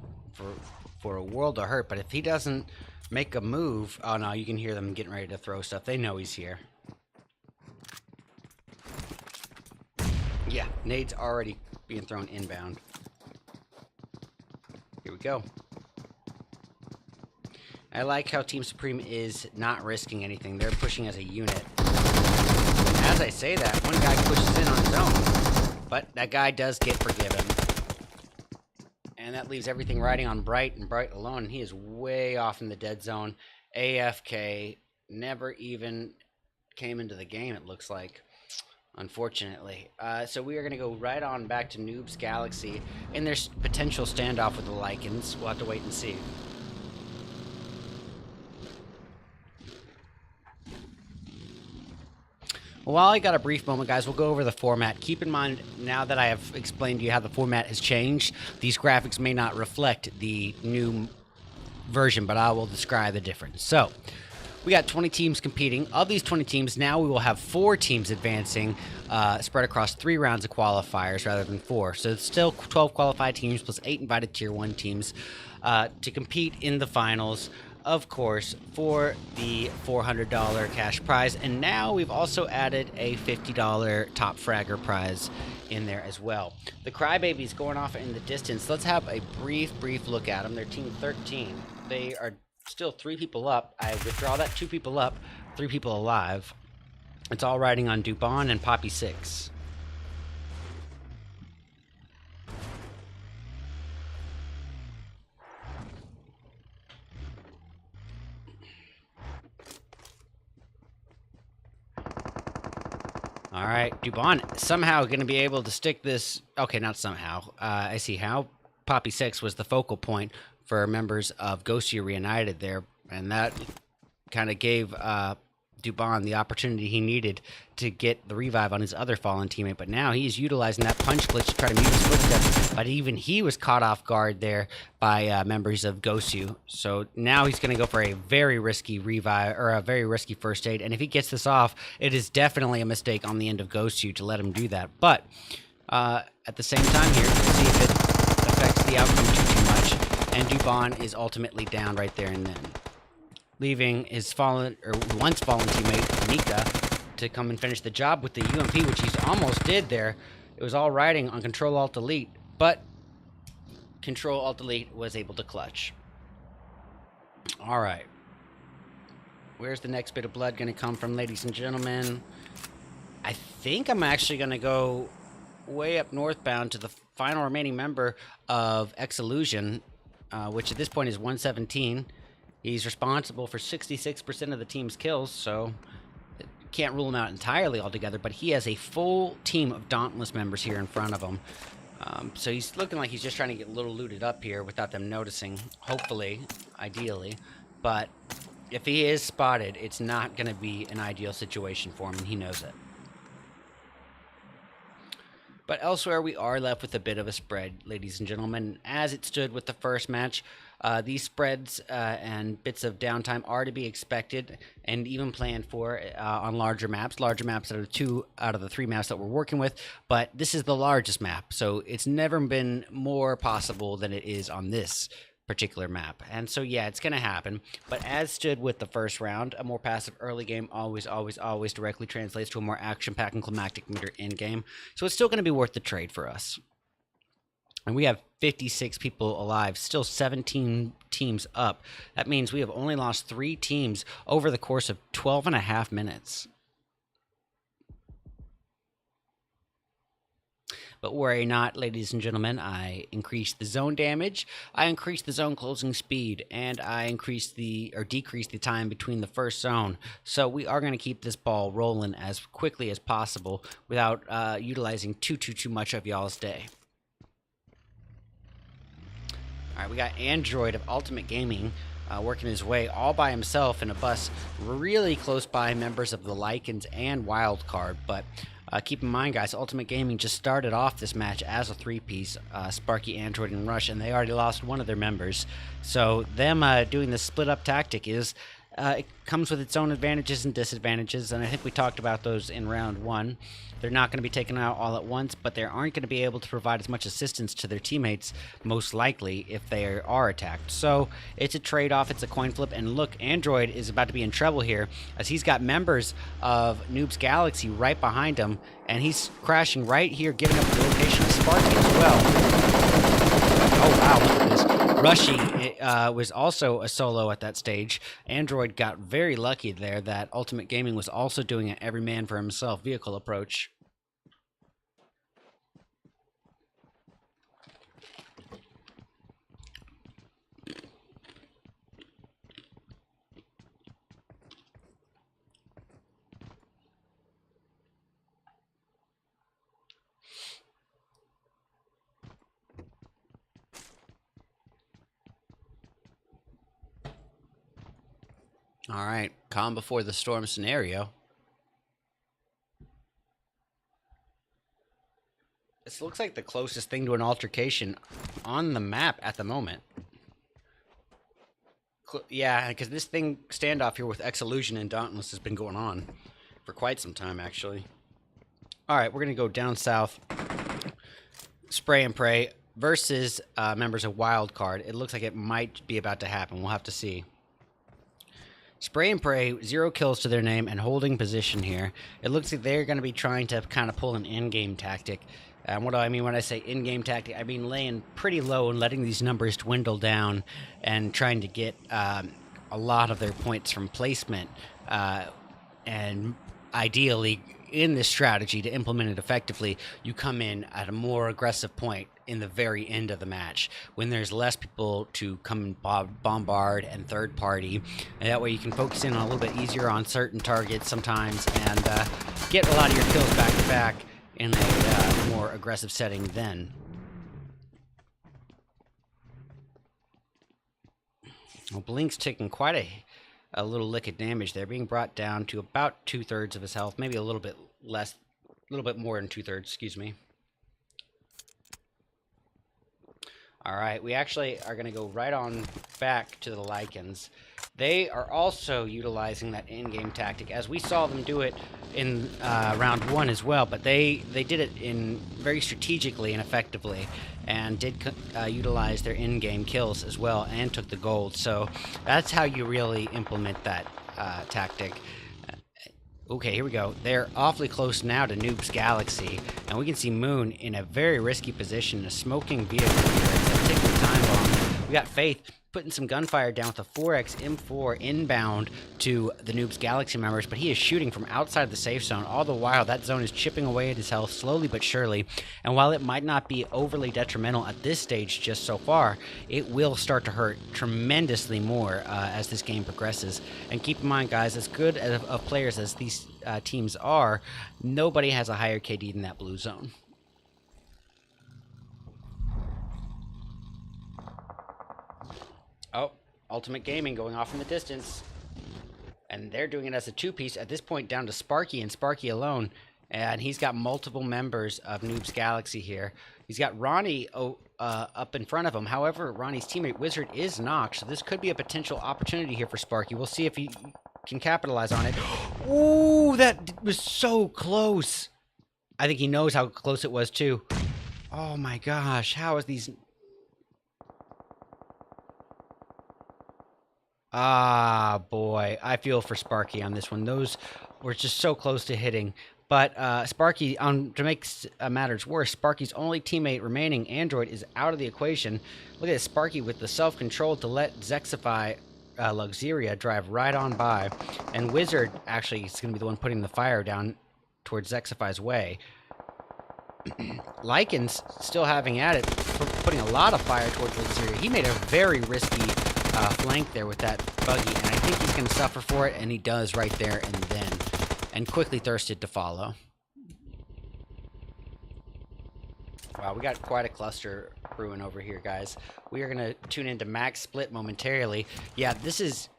for a world of hurt, but if he doesn't make a move... Oh, no, you can hear them getting ready to throw stuff. They know he's here. Yeah, nade's already being thrown inbound. Here we go. I like how Team Supreme is not risking anything. They're pushing as a unit. As I say that, one guy pushes in on his own, but that guy does get Forgiven. And that leaves everything riding on Bright, and Bright alone. He is way off in the dead zone. AFK never even came into the game, it looks like, unfortunately. So we are going to go right on back to Noob's Galaxy in their potential standoff with the Lycans. We'll have to wait and see. While I got a brief moment, guys, we'll go over the format. Keep in mind, now that I have explained to you how the format has changed, these graphics may not reflect the new version, but I will describe the difference. So, we got 20 teams competing. Of these 20 teams, now we will have 4 teams advancing, spread across 3 rounds of qualifiers rather than 4. So it's still 12 qualified teams plus 8 invited Tier 1 teams to compete in the finals, of course, for the $400 cash prize. And now we've also added a $50 top fragger prize in there as well. The Crybabies going off in the distance. Let's have a brief look at them. They're Team 13. They are still 3 people up. I withdraw that. 2 people up, 3 people alive. It's all riding on Dubon and Poppy 6. All right, Dubon somehow going to be able to stick this. Okay, not somehow. I see how. Poppy 6 was the focal point for members of Ghostia Reunited there, and that kind of gave Dubon the opportunity he needed to get the revive on his other fallen teammate. But now he's utilizing that punch glitch to try to mute his footsteps. But even he was caught off guard there by members of Ghostia. So now he's going to go for a very risky revive, or a very risky first aid. And if he gets this off, it is definitely a mistake on the end of Ghostia to let him do that. But at the same time here, we'll see if it affects the outcome too much. And Dubon is ultimately down right there and then, leaving his fallen, or once fallen teammate, Mika, to come and finish the job with the UMP, which he almost did there. It was all riding on Control-Alt-Delete, but Control-Alt-Delete was able to clutch. All right. Where's the next bit of blood going to come from, ladies and gentlemen? I think I'm actually going to go way up northbound to the final remaining member of X-Illusion, which at this point is 117. He's responsible for 66% of the team's kills, so can't rule him out entirely altogether, but he has a full team of Dauntless members here in front of him. So he's looking like he's just trying to get a little looted up here without them noticing, hopefully, ideally. But if he is spotted, it's not going to be an ideal situation for him, and he knows it. But elsewhere, we are left with a bit of a spread, ladies and gentlemen. As it stood with the first match, these spreads and bits of downtime are to be expected and even planned for on larger maps that are 2 out of the 3 maps that we're working with. But this is the largest map, so it's never been more possible than it is on this particular map. And so, yeah, it's going to happen. But as stood with the first round, a more passive early game always directly translates to a more action-packed and climactic meter end game. So it's still going to be worth the trade for us. And we have 56 people alive, still 17 teams up. That means we have only lost 3 teams over the course of 12 and a half minutes. But worry not, ladies and gentlemen, I increased the zone damage, I increased the zone closing speed, and I decreased the time between the first zone. So we are going to keep this ball rolling as quickly as possible without utilizing too much of y'all's day. All right, we got Android of Ultimate Gaming working his way all by himself in a bus really close by members of the Lycans and Wildcard. But keep in mind, guys, Ultimate Gaming just started off this match as a 3-piece, Sparky, Android, and Rush, and they already lost one of their members. So them doing this split-up tactic is it comes with its own advantages and disadvantages, and I think we talked about those in round 1. They're not going to be taken out all at once, but they aren't going to be able to provide as much assistance to their teammates, most likely, if they are attacked. So it's a trade-off, it's a coin flip, and look, Android is about to be in trouble here, as he's got members of Noob's Galaxy right behind him, and he's crashing right here, giving up the location of Sparky as well. Oh wow, look at this. Rushy was also a solo at that stage. Android got very lucky there that Ultimate Gaming was also doing an every man for himself vehicle approach. All right, calm before the storm scenario. This looks like the closest thing to an altercation on the map at the moment. Yeah, because this standoff here with Exillusion and Dauntless has been going on for quite some time, actually. All right, we're going to go down south. Spray and Pray versus members of Wildcard. It looks like it might be about to happen. We'll have to see. Spray and Pray, 0 kills to their name and holding position here. It looks like they're going to be trying to kind of pull an in-game tactic. And what do I mean when I say in-game tactic? I mean laying pretty low and letting these numbers dwindle down and trying to get a lot of their points from placement. And ideally, in this strategy, to implement it effectively, you come in at a more aggressive point in the very end of the match when there's less people to come and bombard and third party, and that way you can focus in on a little bit easier on certain targets sometimes and get a lot of your kills back to back in a more aggressive setting then. Well, Blink's taking quite a little lick of damage there, being brought down to about 2/3 of his health, maybe a little bit less, a little bit more than 2/3, excuse me. All right, we actually are going to go right on back to the Lycans. They are also utilizing that in-game tactic, as we saw them do it in round 1 as well, but they did it in very strategically and effectively, and did utilize their in-game kills as well, and took the gold. So that's how you really implement that tactic. Okay, here we go. They're awfully close now to Noob's Galaxy, and we can see Moon in a very risky position, a smoking vehicle here. It's a ticking time bomb. We got Faith putting some gunfire down with a 4x M4 inbound to the Noob's Galaxy members, but he is shooting from outside the safe zone. All the while, that zone is chipping away at his health slowly but surely, and while it might not be overly detrimental at this stage just so far, it will start to hurt tremendously more as this game progresses. And keep in mind, guys, as good of players as these teams are, nobody has a higher KD than that blue zone. Oh, Ultimate Gaming going off in the distance. And they're doing it as a 2-piece, at this point down to Sparky and Sparky alone. And he's got multiple members of Noob's Galaxy here. He's got Ronnie up in front of him. However, Ronnie's teammate Wizard is knocked, so this could be a potential opportunity here for Sparky. We'll see if he can capitalize on it. Ooh, that was so close. I think he knows how close it was too. Oh my gosh, how is these... Ah, boy. I feel for Sparky on this one. Those were just so close to hitting. But Sparky, to make matters worse, Sparky's only teammate remaining, Android, is out of the equation. Look at Sparky with the self-control to let Zexify Luxuria drive right on by. And Wizard actually is going to be the one putting the fire down towards Zexify's way. Lycan's still having at it, putting a lot of fire towards Luxuria. He made a very risky flank there with that buggy, and I think he's going to suffer for it, and he does right there and then, and quickly thirsted to follow. Wow, we got quite a cluster brewing over here, guys. We are going to tune into Max Split momentarily. Yeah, this is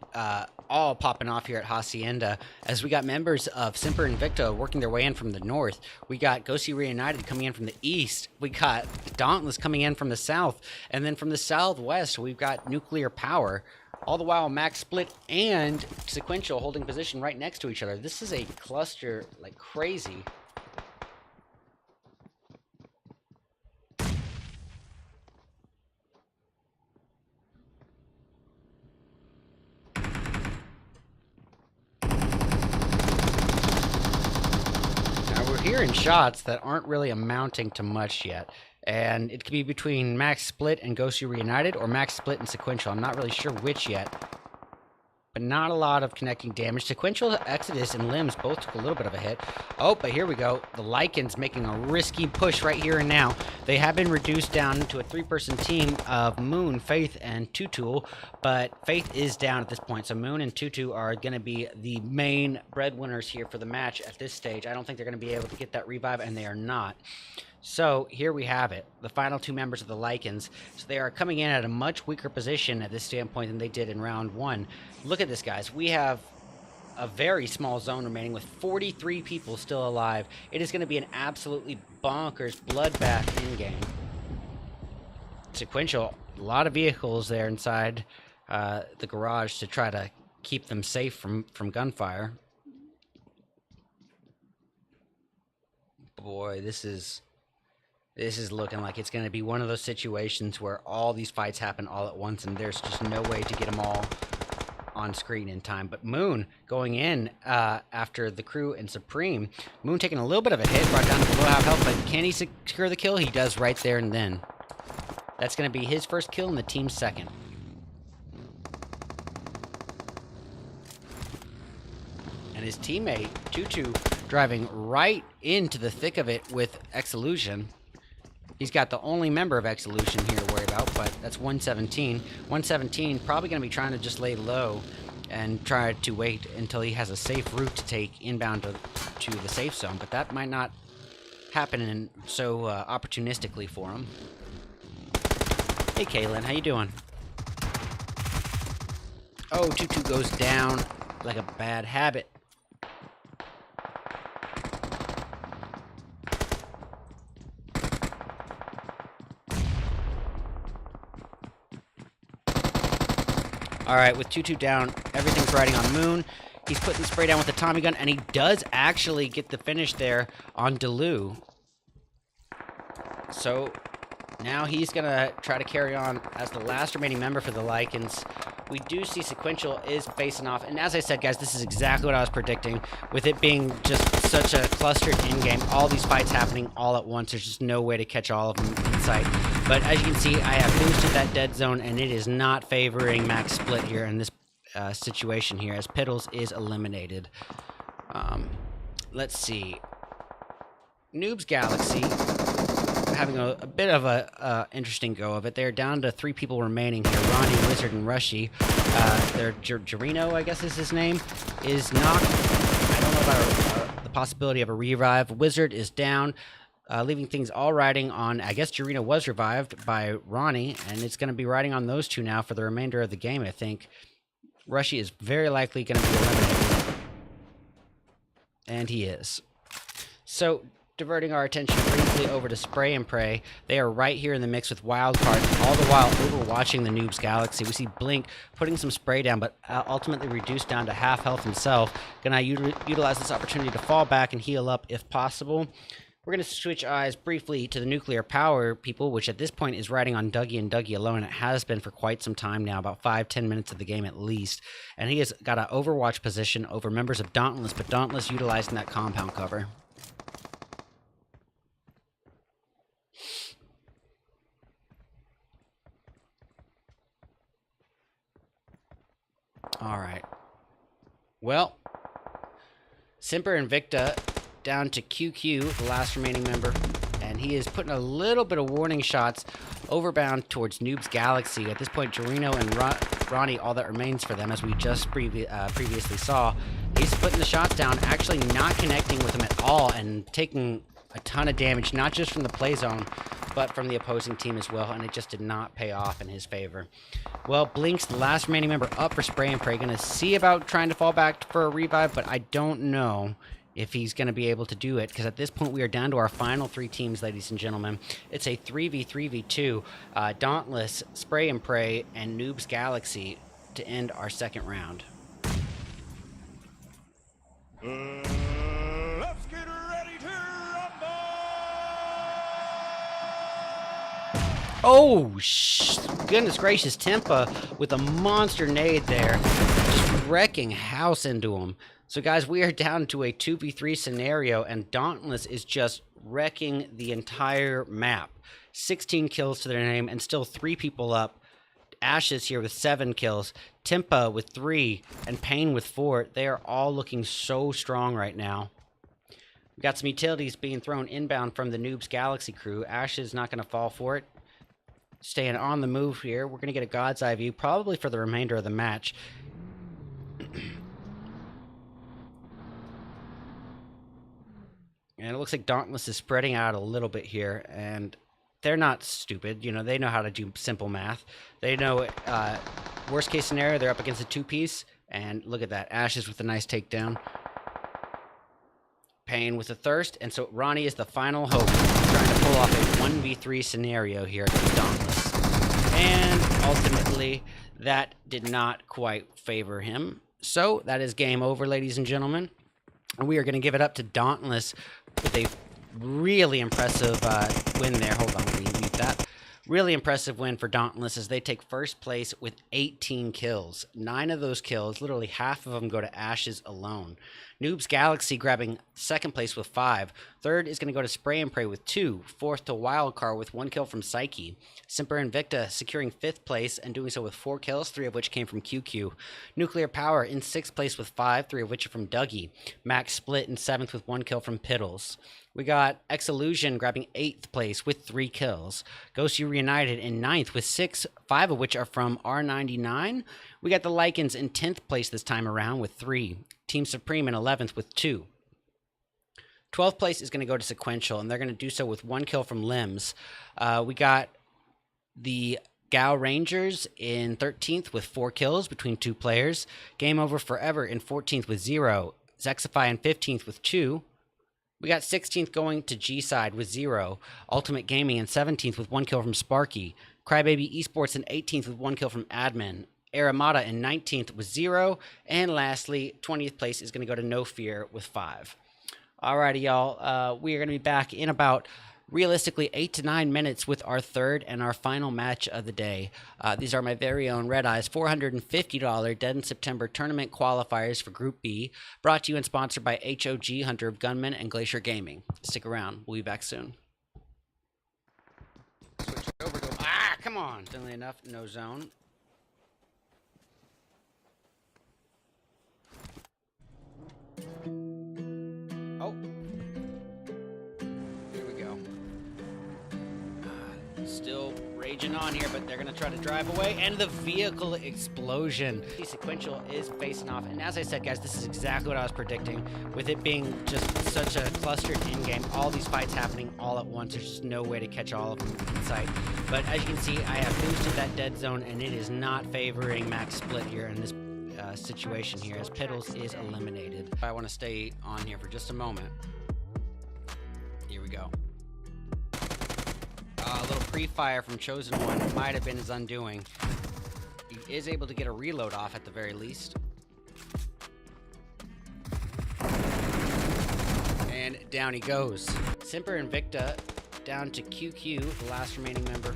all popping off here at Hacienda, as we got members of Simper and Victo working their way in from the north. We got Ghosty Reunited coming in from the east. We got Dauntless coming in from the south. And then from the southwest, we've got Nuclear Power All the while, Max Split and Sequential holding position right next to each other. This is a cluster like crazy. Hearing shots that aren't really amounting to much yet, and it could be between Max Split and Ghost You Reunited or Max Split and Sequential. I'm not really sure which yet, but not a lot of connecting damage. Sequential, Exodus, and Limbs both took a little bit of a hit. Oh, but here we go. The Lycans making a risky push right here and now. They have been reduced down to a 3-person team of Moon, Faith, and Tutu, but Faith is down at this point, so Moon and Tutu are going to be the main breadwinners here for the match at this stage. I don't think they're going to be able to get that revive, and they are not. So here we have it, the final 2 members of the Lycans. So they are coming in at a much weaker position at this standpoint than they did in round 1. Look at this, guys. We have a very small zone remaining with 43 people still alive. It is going to be an absolutely bonkers bloodbath in-game. Sequential, a lot of vehicles there inside the garage to try to keep them safe from gunfire. Boy, this is looking like it's going to be one of those situations where all these fights happen all at once, and there's just no way to get them all on screen in time. But Moon going in after the crew and Supreme. Moon taking a little bit of a hit, brought down to below half health, but can he secure the kill? He does right there and then. That's going to be his first kill and the team's second. And his teammate, Tutu, driving right into the thick of it with Exelution. He's got the only member of Exelution here to worry about, but that's 117. 117 probably going to be trying to just lay low and try to wait until he has a safe route to take inbound to the safe zone, but that might not happen so opportunistically for him. Hey, Kaylin, how you doing? Oh, Tutu goes down like a bad habit. All right, with Tutu down, everything's riding on Moon. He's putting the spray down with the Tommy gun, and he does actually get the finish there on Delu. So now he's going to try to carry on as the last remaining member for the Lycans. We do see Sequential is facing off, and as I said, guys, this is exactly what I was predicting. With it being just such a clustered in-game, all these fights happening all at once, there's just no way to catch all of them in sight. But as you can see, I have boosted that dead zone, and it is not favoring Max Split here in this situation here, as Piddles is eliminated. Let's see. Noobs Galaxy having a bit of a interesting go of it. They're down to 3 people remaining here. Ronnie, Wizard, and Rushy. Their Gerino, I guess is his name, is knocked. I don't know about the possibility of a revive. Wizard is down, leaving things all riding on, I guess Gerino was revived by Ronnie, and it's going to be riding on those 2 now for the remainder of the game, I think. Rushy is very likely going to be eliminated. And he is. So, diverting our attention briefly over to Spray and Pray. They are right here in the mix with Wildcard, all the while overwatching the Noobs Galaxy. We see Blink putting some spray down, but ultimately reduced down to half health himself. Gonna utilize this opportunity to fall back and heal up if possible. We're going to switch eyes briefly to the nuclear power people, which at this point is riding on Dougie and Dougie alone. It has been for quite some time now, about 5-10 minutes of the game at least. And he has got an overwatch position over members of Dauntless, but Dauntless utilizing that compound cover. All right. Well, Simper and Victa down to QQ, the last remaining member, and he is putting a little bit of warning shots overbound towards Noobs Galaxy. At this point, Gerino and Ronnie, all that remains for them, as we just previously saw. He's putting the shots down, actually not connecting with them at all, and taking a ton of damage, not just from the play zone, but from the opposing team as well, and it just did not pay off in his favor. Well, Blink's the last remaining member up for Spray and Pray. Gonna see about trying to fall back for a revive, but I don't know if he's going to be able to do it, because at this point we are down to our final 3 teams, ladies and gentlemen. It's a 3v3v2. Dauntless, Spray and Pray, and Noobs Galaxy. to end our second round. Let's get ready to rumble! Oh, goodness gracious, Tempa with a monster nade there, just wrecking house into him. So guys, we are down to a 2v3 scenario, and Dauntless is just wrecking the entire map. 16 kills to their name, and still 3 people up. Ashes here with 7 kills, Tempa with 3, and Pain with 4. They are all looking so strong right now. We got some utilities being thrown inbound from the Noobs Galaxy crew. Ashes not going to fall for it. Staying on the move here. We're going to get a God's Eye view, probably for the remainder of the match. And it looks like Dauntless is spreading out a little bit here, and they're not stupid. You know, they know how to do simple math. They know, worst case scenario, they're up against a 2-piece, and look at that. Ashes with a nice takedown. Pain with a thirst, and so Ronnie is the final hope, trying to pull off a 1v3 scenario here against Dauntless. And ultimately, that did not quite favor him. So, that is game over, ladies and gentlemen. And we are going to give it up to Dauntless with a really impressive win there. Hold on, let me mute that. Really impressive win for Dauntless as they take first place with 18 kills. 9 of those kills, literally half of them, go to Ashes alone. Noobs Galaxy grabbing second place with 5. Third is going to go to Spray and Pray with 2. Fourth to Wildcard with 1 kill from Psyche. Simper Invicta securing 5th place and doing so with 4 kills, 3 of which came from QQ. Nuclear Power in 6th place with 5, 3 of which are from Dougie. Max Split in 7th with 1 kill from Piddles. We got Xillusion grabbing 8th place with 3 kills. Ghost You Reunited in 9th with 6, 5 of which are from R99. We got the Lycans in 10th place this time around with 3. Team Supreme in 11th with 2. 12th place is going to go to Sequential, and they're going to do so with 1 kill from Limbs. We got the Gao Rangers in 13th with 4 kills between 2 players. Game Over Forever in 14th with 0. Zexify in 15th with 2. We got 16th going to G-Side with 0. Ultimate Gaming in 17th with 1 kill from Sparky. Crybaby Esports in 18th with 1 kill from Admin. Aramata in 19th with 0. And lastly, 20th place is going to go to No Fear with 5. Alrighty, y'all. We are going to be back in about, realistically, 8 to 9 minutes with our third and our final match of the day. These are my very own RedEyes $450 Dead in September tournament qualifiers for Group B, brought to you and sponsored by HOG, Hunter of Gunmen, and Glacier Gaming. Stick around. We'll be back soon. Switch over to... Ah, come on! Funnily enough, no zone. Oh. Here we go. Still raging on here, but they're going to try to drive away. And the vehicle explosion. Sequential is facing off. And as I said, guys, this is exactly what I was predicting. With it being just such a clustered in-game, all these fights happening all at once. There's just no way to catch all of them in sight. But as you can see, I have boosted that dead zone, and it is not favoring Max Split here in this situation here, as Piddles is eliminated. I want to stay on here for just a moment. Here we go. A little pre-fire from Chosen One might have been his undoing. He is able to get a reload off at the very least. And down he goes. Simper Invicta down to QQ, the last remaining member.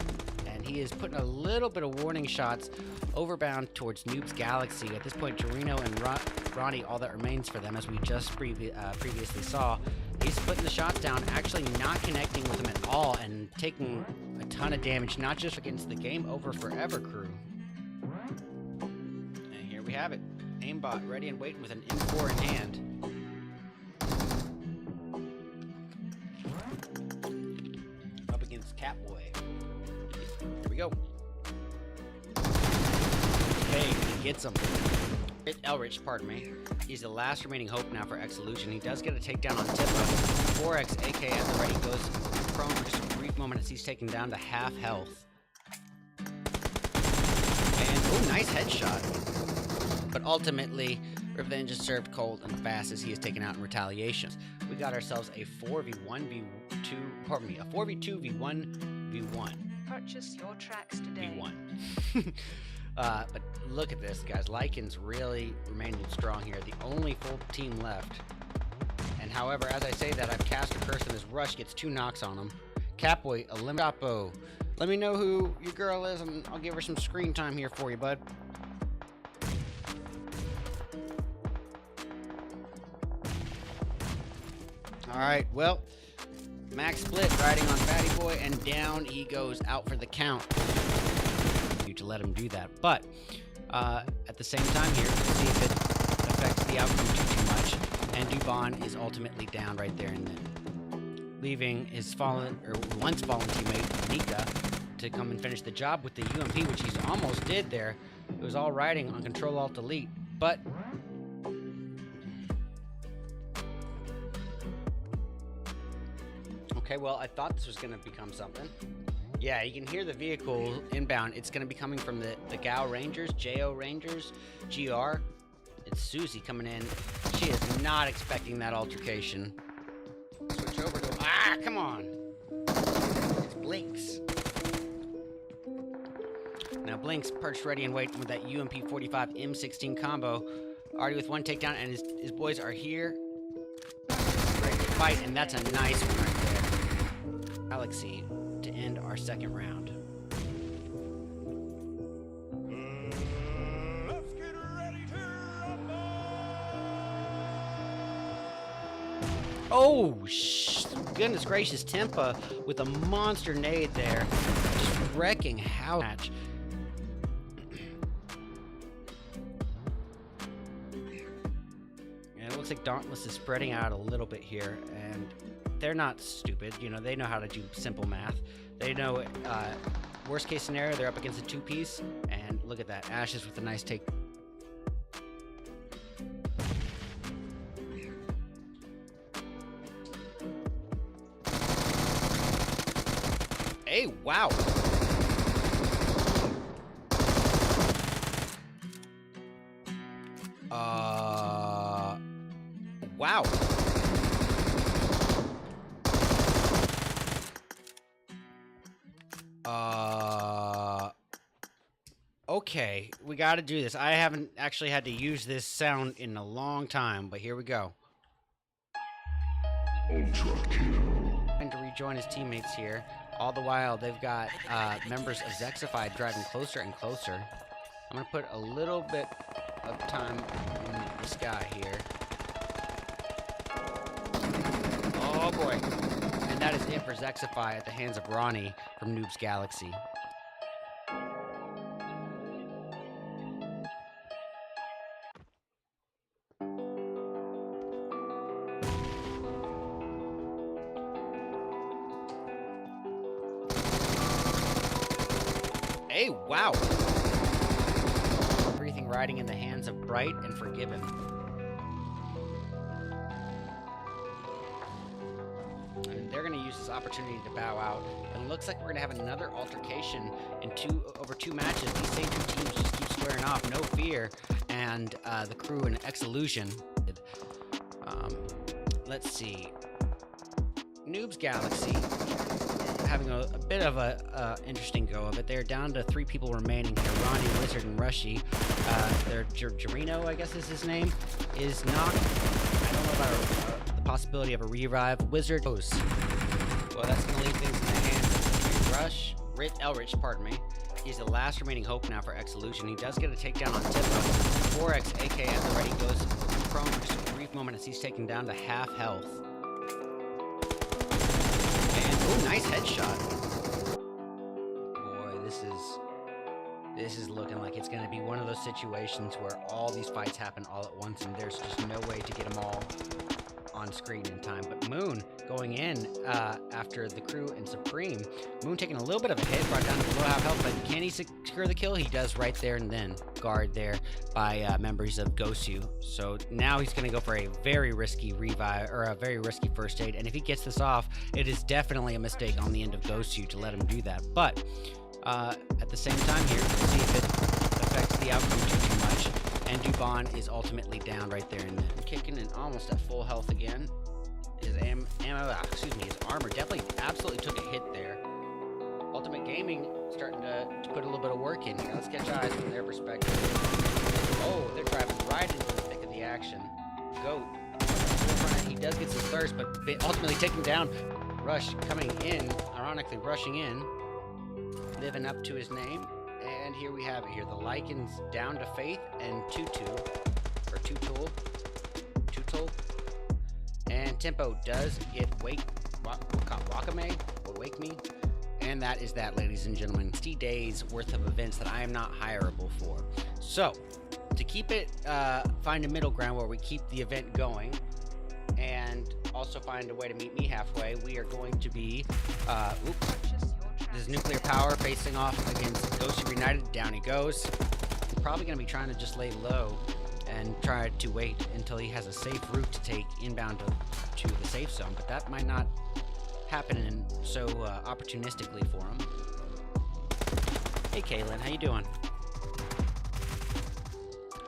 And he is putting a little bit of warning shots overbound towards Noobs Galaxy. At this point, Torino and Ronnie, all that remains for them, as we just previously saw. He's putting the shots down, actually not connecting with them at all, and taking a ton of damage, not just against the Game Over Forever crew. And here we have it. Aimbot ready and waiting with an M4 in hand. Up against Catboy. Here we go. Hey, he gets him. Elrich, pardon me. He's the last remaining hope now for Xillusion. He does get a takedown on Tippa. 4X AK at the ready goes prone for just a brief moment as he's taken down to half health. And, oh, nice headshot. But ultimately, revenge is served cold and fast as he is taken out in retaliation. We got ourselves a 4v1v2, pardon me, a 4v2v1v1. Purchase your tracks today. V1. But look at this, guys. Lycan's really remaining strong here. The only full team left. And however, as I say that, I've cast a curse and this rush gets 2 knocks on him. Catboy, Eliminapo. Let me know who your girl is and I'll give her some screen time here for you, bud. Alright, well, Max Split riding on Fatty Boy, and down he goes out for the count. To let him do that, but at the same time here, see if it affects the outcome too much, and Dubon is ultimately down right there and then, leaving his once fallen teammate Nika to come and finish the job with the UMP, which he's almost did there. It was all riding on Control Alt Delete, but okay, well, I thought this was going to become something. Yeah, you can hear the vehicle inbound. It's going to be coming from the GAO Rangers, JO Rangers, GR. It's Susie coming in. She is not expecting that altercation. Switch over to... Ah, come on! It's Blinks. Now Blinks perched ready and waiting with that UMP 45 M16 combo. Already with 1 takedown, and his boys are here. Ready to fight, and that's a nice one right there. Galaxy to end our 2nd round. Let's get ready to rumble! Oh, goodness gracious, Tempa with a monster nade there. Just wrecking how match. And it looks like Dauntless is spreading out a little bit here, and they're not stupid. You know, they know how to do simple math. They know, worst case scenario, they're up against a 2-piece, and look at that, Ashes with a nice take. Hey, wow. Wow. Okay, we gotta do this. I haven't actually had to use this sound in a long time, but here we go. Ultra kill. Trying to rejoin his teammates here. All the while, they've got members of Zexified driving closer and closer. I'm gonna put a little bit of time in the sky here. Oh boy. And that is it for Zexify at the hands of Ronnie from Noob's Galaxy. Hey, wow. Everything riding in the hands of Bright and Forgiven. And they're going to use this opportunity to bow out. And it looks like we're going to have another altercation in over two matches. These same 2 teams just keep squaring off, no fear. And the crew in Exillusion. Let's see. Noob's Galaxy having a bit of a interesting go of it. They're down to 3 people remaining here. Ronnie, Wizard, and Rushy. Their Gerino, I guess is his name, is knocked. I don't know about the possibility of a revive. Wizard goes. Well, that's going to leave things in the hands of Elrich, pardon me. He's the last remaining hope now for Exillusion. He does get a takedown on Tippa. 4X, aka at the ready, goes prone for just a brief moment as he's taken down to half health. Oh, nice headshot. Boy, this is looking like it's going to be one of those situations where all these fights happen all at once and there's just no way to get them all on screen in time. But Moon going in after the crew and Supreme. Moon taking a little bit of a hit, brought down to below half health, but can he secure the kill? He does right there and then. Guard there by members of Gosu. So now he's going to go for a very risky revive, or a very risky first aid. And if he gets this off, it is definitely a mistake on the end of Gosu to let him do that. But at the same time here, we'll see if it affects the outcome too much. And Dubon is ultimately down right there and then. Kicking and almost at full health again. His his armor definitely absolutely took a hit there. Ultimate Gaming starting to put a little bit of work in here. Let's catch eyes from their perspective. Oh, they're driving right into the thick of the action. Goat. He does get some thirst, but ultimately taken down. Rush coming in, ironically rushing in, living up to his name. And here we have it here. The Lycans down to Faith and Tutu. Or Tutul. Tutul. And Tempo does get Wakame or Wake Me. And that is that, ladies and gentlemen. 60 days worth of events that I am not hireable for. So, to keep it, find a middle ground where we keep the event going and also find a way to meet me halfway, we are going to be, this is Nuclear Power facing off against Ghost United. Down he goes. He's probably going to be trying to just lay low and try to wait until he has a safe route to take inbound to the safe zone, but that might not happen so opportunistically for him. Hey Kaylin, how you doing?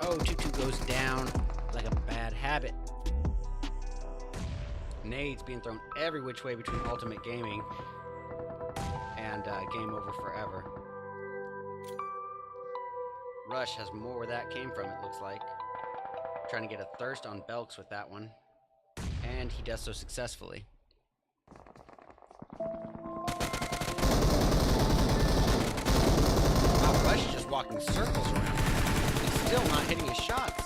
Oh, Tutu goes down like a bad habit. Nades being thrown every which way between Ultimate Gaming and Game Over Forever. Rush has more where that came from, it looks like. Trying to get a thirst on Belks with that one. And he does so successfully. Wow, Rush is just walking circles around. He's still not hitting his shots.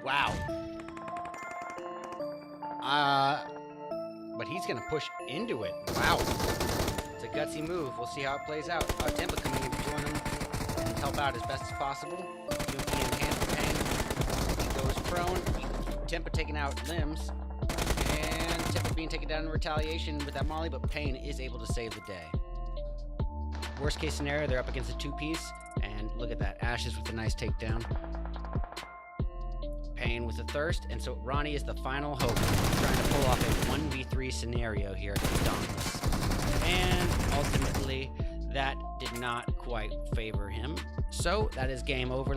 Wow. But he's gonna push into it. Wow. It's a gutsy move. We'll see how it plays out. Tempa coming in to join him and help out as best as possible. Yuki in hand for Pain. He goes prone. Tempa taking out limbs. And Tempa being taken down in retaliation with that molly, but Pain is able to save the day. Worst case scenario, they're up against a two-piece. And look at that. Ashes with a nice takedown. Pain with a thirst, and so Ronnie is the final hope, trying to pull off a 1v3 scenario here against Dominus. And ultimately, that did not quite favor him. So that is game over.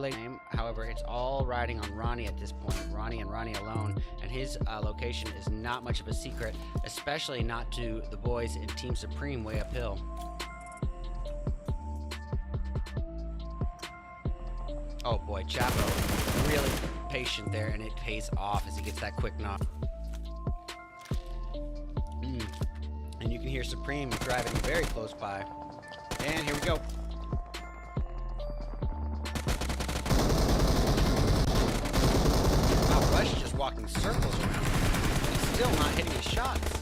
However, it's all riding on Ronnie at this point. Ronnie and Ronnie alone, and his location is not much of a secret, especially not to the boys in Team Supreme way uphill. Oh boy, Chapo really patient there, and it pays off as he gets that quick knock. And you can hear Supreme driving very close by. And here we go. Wow, Rush is just walking circles around. He's still not hitting his shots.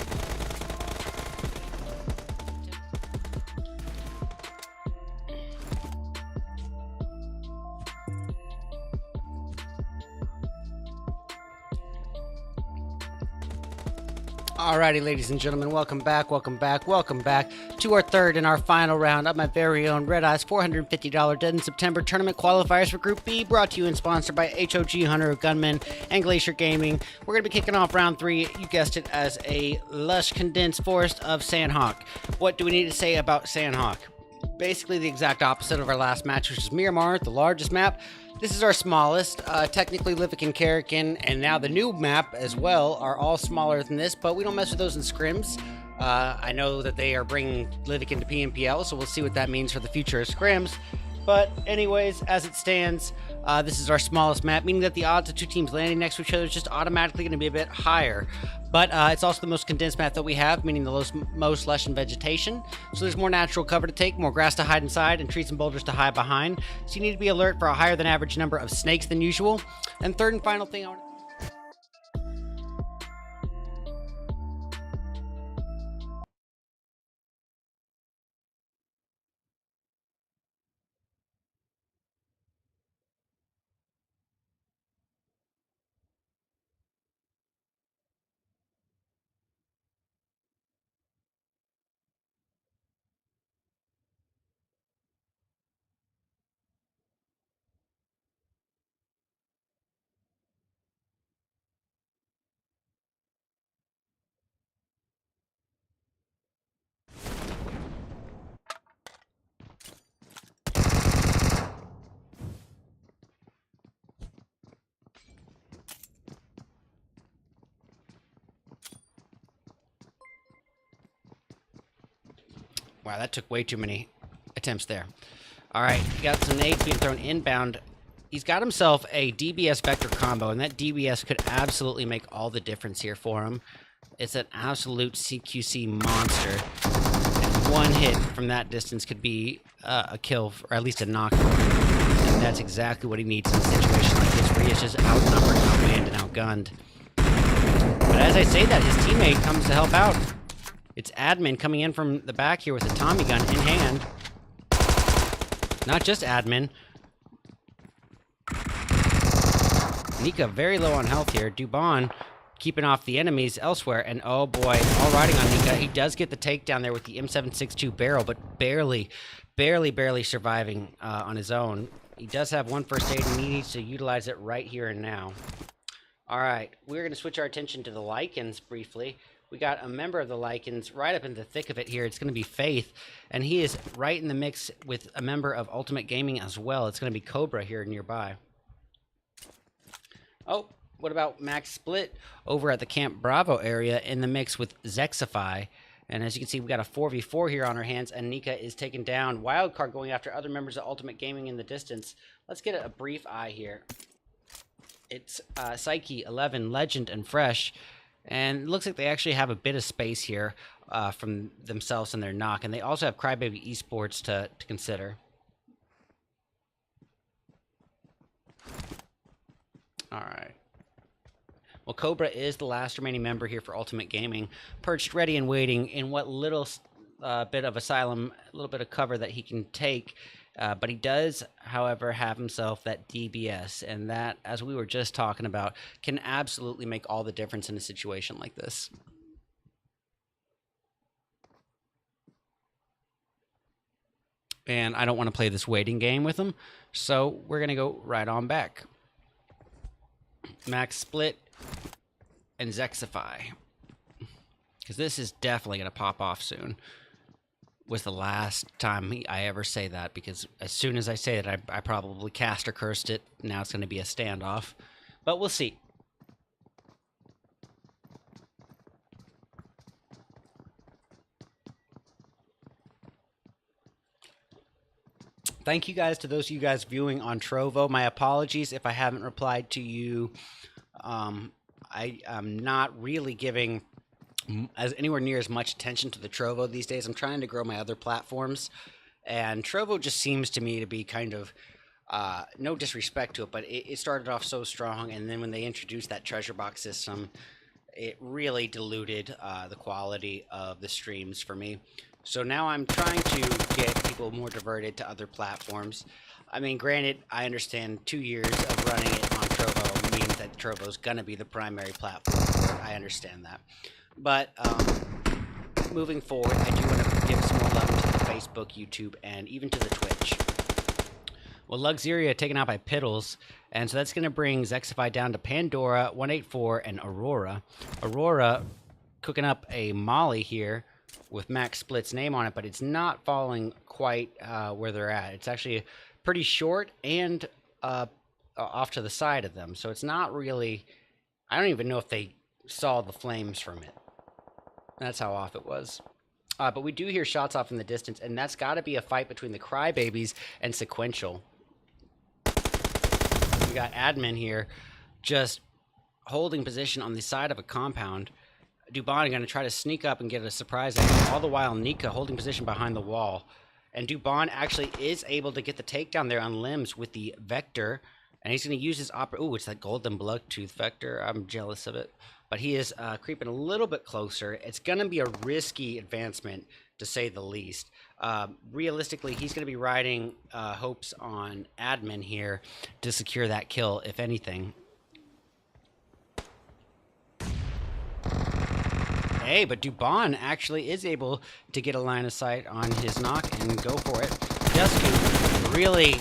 Alrighty, ladies and gentlemen, welcome back to our third and our final round of my very own RedEyes $450 Dead in September tournament qualifiers for Group B, brought to you and sponsored by HOG Hunter of Gunmen and Glacier Gaming. We're going to be kicking off round 3, you guessed it, as a lush condensed forest of Sandhawk. What do we need to say about Sandhawk? Basically the exact opposite of our last match, which is Miramar, the largest map. This is our smallest. Technically, Livik and Karakin, and now the new map as well, are all smaller than this, but we don't mess with those in scrims. I know that they are bringing Livik into PMPL, so we'll see what that means for the future of scrims. But anyways, as it stands, this is our smallest map, meaning that the odds of two teams landing next to each other is just automatically going to be a bit higher. But it's also the most condensed map that we have, meaning the most lush in vegetation. So there's more natural cover to take, more grass to hide inside, and trees and boulders to hide behind. So you need to be alert for a higher than average number of snakes than usual. And third and final thing I want to... Wow, that took way too many attempts there. All right, got some nades being thrown inbound. He's got himself a DBS Vector combo, and that DBS could absolutely make all the difference here for him. It's an absolute CQC monster. And one hit from that distance could be a kill, or at least a knock. And that's exactly what he needs in a situation like this, where he is just outnumbered, outmanned, and outgunned. But as I say that, his teammate comes to help out. It's Admin coming in from the back here with a Tommy gun in hand. Not just Admin. Nika very low on health here. Dubon keeping off the enemies elsewhere. And oh boy, all riding on Nika. He does get the takedown there with the M762 barrel, but barely surviving on his own. He does have one first aid and he needs to utilize it right here and now. All right, we're going to switch our attention to the Lycans briefly. We got a member of the Lycans right up in the thick of it here. It's going to be Faith, and he is right in the mix with a member of Ultimate Gaming as well. It's going to be Cobra here nearby. Oh, what about Max Split over at the Camp Bravo area in the mix with Zexify? And as you can see, we got a 4v4 here on our hands, and Nika is taken down. Wildcard going after other members of Ultimate Gaming in the distance. Let's get a brief eye here. It's Psyche, 11, Legend, and Fresh. And it looks like they actually have a bit of space here from themselves and their knock. And they also have Crybaby Esports to consider. All right. Well, Cobra is the last remaining member here for Ultimate Gaming, perched ready and waiting in what little bit of asylum, a little bit of cover that he can take. But he does, however, have himself that DBS, and that, as we were just talking about, can absolutely make all the difference in a situation like this. And I don't want to play this waiting game with him, so we're going to go right on back. Max Split and Zexify, because this is definitely going to pop off soon. Was the last time I ever say that, because as soon as I say it, I probably cast or cursed it. Now it's going to be a standoff, but we'll see. Thank you guys to those of you guys viewing on Trovo. My apologies if I haven't replied to you. I am not really giving anywhere near as much attention to the Trovo these days. I'm trying to grow my other platforms, and Trovo just seems to me to be kind of, no disrespect to it, but it started off so strong, and then when they introduced that treasure box system, it really diluted the quality of the streams for me. So now I'm trying to get people more diverted to other platforms. I mean, granted, I understand 2 years of running it on Trovo means that Trovo's gonna be the primary platform for it. I understand that. But moving forward, I do want to give some more love to the Facebook, YouTube, and even to the Twitch. Well, Luxuria taken out by Piddles, and so that's going to bring Zexify down to Pandora, 184, and Aurora. Aurora cooking up a Molly here with Max Split's name on it, but it's not falling quite where they're at. It's actually pretty short and off to the side of them, so it's not really... I don't even know if they saw the flames from it. That's how off it was. But we do hear shots off in the distance, and that's got to be a fight between the Crybabies and Sequential. We got Admin here just holding position on the side of a compound. Dubon going to try to sneak up and get a surprise angle, all the while Nika holding position behind the wall. And Dubon actually is able to get the takedown there on Limbs with the Vector, and he's going to use his ooh, it's that golden Bluetooth Vector. I'm jealous of it. But he is creeping a little bit closer. It's going to be a risky advancement, to say the least. Realistically, he's going to be riding hopes on Admin here to secure that kill, if anything. Hey, but Dubon actually is able to get a line of sight on his knock and go for it. Just really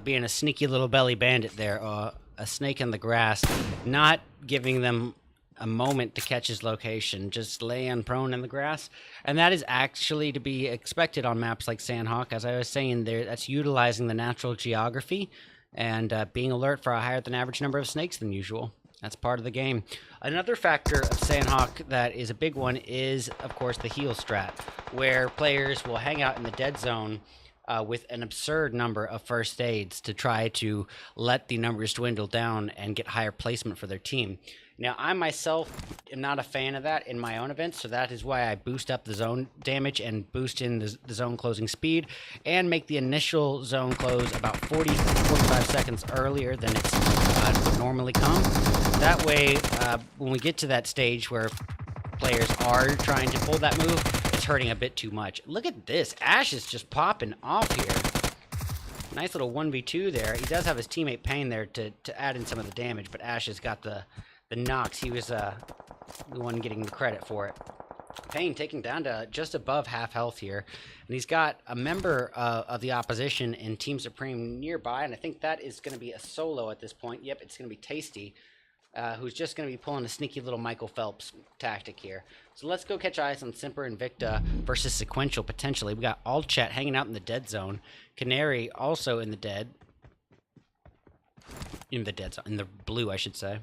being a sneaky little belly bandit there, a snake in the grass, not giving them a moment to catch his location, just laying prone in the grass. And that is actually to be expected on maps like Sandhawk. As I was saying there, that's utilizing the natural geography and being alert for a higher than average number of snakes than usual. That's part of the game. Another factor of Sandhawk that is a big one is, of course, the heal strat, where players will hang out in the dead zone with an absurd number of first aids to try to let the numbers dwindle down and get higher placement for their team. Now, I myself am not a fan of that in my own events, so that is why I boost up the zone damage and boost in the zone closing speed and make the initial zone close about 40-45 seconds earlier than it would normally come. That way, when we get to that stage where players are trying to pull that move, it's hurting a bit too much. Look at this. Ash is just popping off here. Nice little 1v2 there. He does have his teammate Payne there to add in some of the damage, but Ash has got the knocks. He was the one getting the credit for it. Payne taking down to just above half health here. And he's got a member of the opposition in Team Supreme nearby, and I think that is going to be a solo at this point. Yep, it's going to be Tasty, who's just going to be pulling a sneaky little Michael Phelps tactic here. So let's go catch eyes on Simper Invicta versus Sequential, potentially. We got All Chat hanging out in the dead zone. Canary also in the dead. In the dead zone. In the blue, I should say.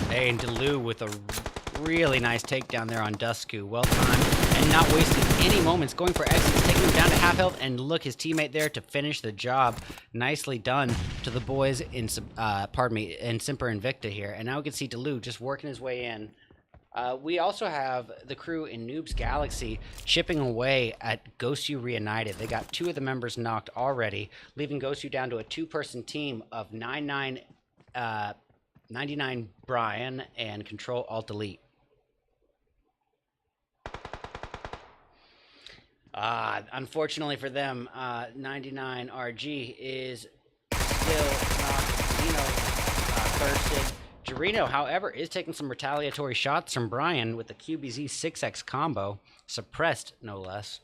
And Delu with a really nice takedown there on Dusku. Well timed and not wasting any moments. Going for exits, taking him down to half health. And look, his teammate there to finish the job. Nicely done to the boys in, in Simper Invicta here. And now we can see Delu just working his way in. We also have the crew in Noob's Galaxy chipping away at Gosu Reunited. They got 2 of the members knocked already, leaving Gosu down to a 2-person team of 99 Brian and Control Alt Delete. Unfortunately for them, 99 RG is still not thirsted. Jarino, however, is taking some retaliatory shots from Brian with the QBZ 6X combo. Suppressed, no less.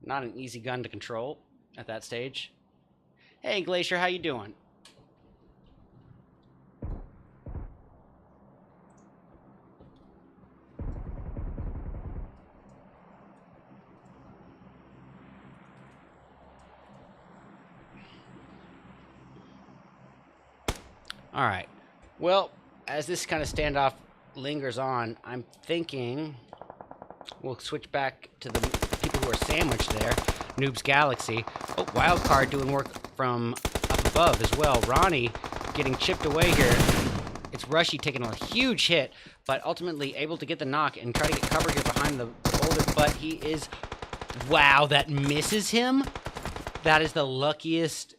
Not an easy gun to control at that stage. Hey, Glacier, how you doing? All right. Well, as this kind of standoff lingers on, I'm thinking we'll switch back to the people who are sandwiched there. Noob's Galaxy. Oh, Wildcard doing work from up above as well. Ronnie getting chipped away here. It's Rushy taking a huge hit, but ultimately able to get the knock and try to get cover here behind the boulder. But he is... Wow, that misses him? That is the luckiest...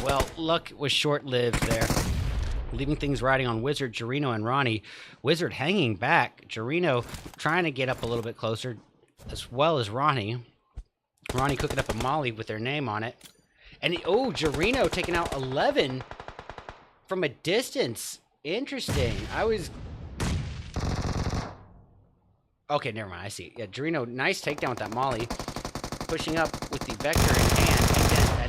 Well, luck was short-lived there. Leaving things riding on Wizard, Jarino, and Ronnie. Wizard hanging back. Jarino trying to get up a little bit closer, as well as Ronnie. Ronnie cooking up a molly with their name on it. And, oh, Jarino taking out 11 from a distance. Interesting. Okay, never mind. I see. Yeah, Jarino, nice takedown with that molly. Pushing up with the Vector in hand.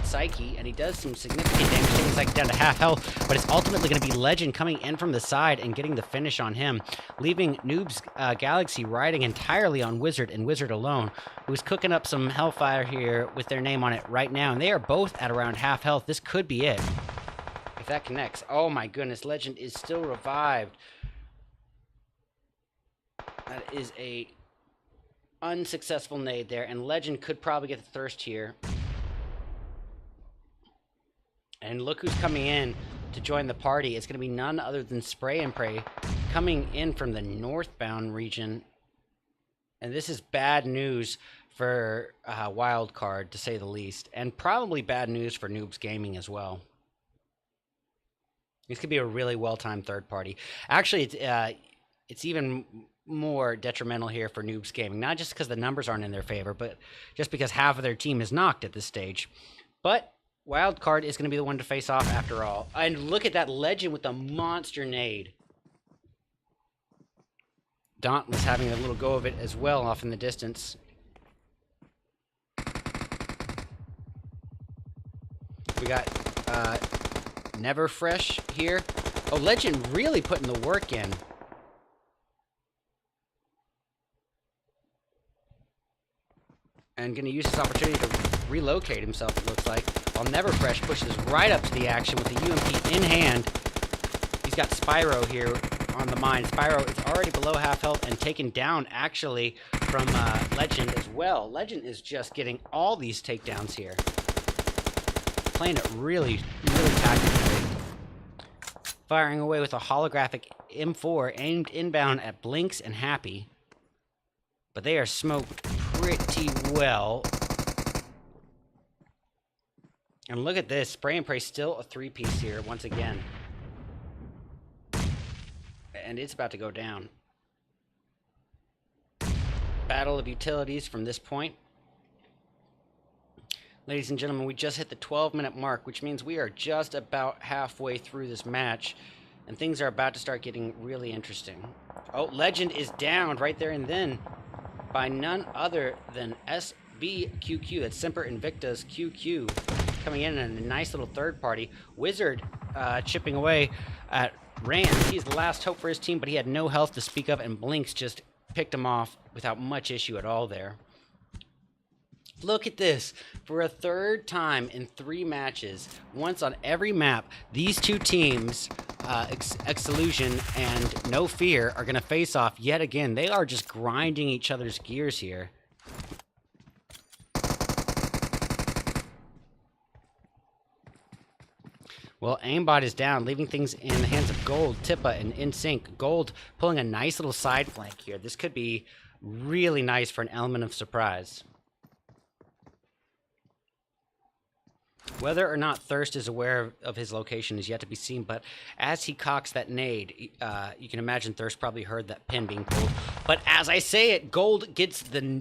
Psyche, and he does some significant damage, taking Psyche down to half health, but it's ultimately going to be Legend coming in from the side and getting the finish on him, leaving Noob's Galaxy riding entirely on Wizard and Wizard alone, who's cooking up some hellfire here with their name on it right now, and they are both at around half health. This could be it. If that connects. Oh my goodness, Legend is still revived. That is a unsuccessful nade there, and Legend could probably get the thirst here. And look who's coming in to join the party. It's going to be none other than Spray and Pray coming in from the northbound region. And this is bad news for Wildcard, to say the least. And probably bad news for Noobs Gaming as well. This could be a really well-timed third party. Actually, it's even more detrimental here for Noobs Gaming. Not just because the numbers aren't in their favor, but just because half of their team is knocked at this stage. But... Wildcard is going to be the one to face off after all. And look at that Legend with the monster nade. Dauntless having a little go of it as well off in the distance. We got Never Fresh here Oh, Legend really putting the work in. And going to use this opportunity to relocate himself, it looks like. While Neverfresh pushes right up to the action with the UMP in hand. He's got Spyro here on the mine. Spyro is already below half health and taken down, actually, from Legend as well. Legend is just getting all these takedowns here. Playing it really, really tactically. Firing away with a holographic M4 aimed inbound at Blinks and Happy. But they are smoked pretty well. And look at this. Spray and Pray still a three-piece here once again. And it's about to go down. Battle of utilities from this point. Ladies and gentlemen, we just hit the 12-minute mark, which means we are just about halfway through this match. And things are about to start getting really interesting. Oh, Legend is downed right there and then by none other than SBQQ. That's Semper Invicta's QQ. Coming in a nice little third party. Wizard chipping away at Rand. He's the last hope for his team, but he had no health to speak of, and Blinks just picked him off without much issue at all there. Look at this. For a third time in 3 matches, once on every map, these two teams, Exillusion and No Fear, are going to face off yet again. They are just grinding each other's gears here. Well, Aimbot is down, leaving things in the hands of Gold, Tippa, and InSync. Gold pulling a nice little side flank here. This could be really nice for an element of surprise. Whether or not Thirst is aware of his location is yet to be seen, but as he cocks that nade, you can imagine Thirst probably heard that pin being pulled. But as I say it, Gold gets the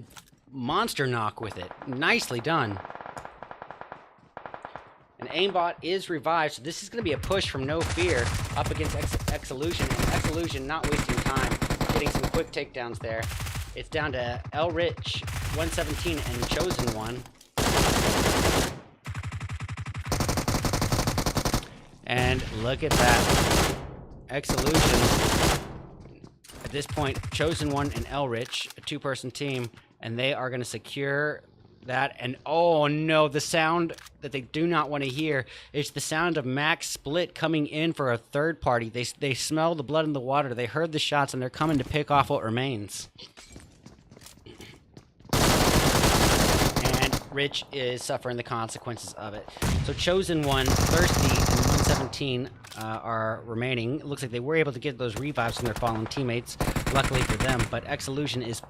monster knock with it. Nicely done. And Aimbot is revived, so this is going to be a push from No Fear up against Exillusion. And Exillusion not wasting time, getting some quick takedowns there. It's down to Rich, 117, and Chosen One. And look at that. Exillusion, at this point, Chosen One and Rich, a 2-person team, and they are going to secure that. And oh no, the sound that they do not want to hear is the sound of Max Split coming in for a third party. They smell the blood in the water. They heard the shots, and they're coming to pick off what remains. And Rich is suffering the consequences of it. So Chosen One, Thirsty, and 117 are remaining. It looks like they were able to get those revives from their fallen teammates, luckily for them, but Exillusion is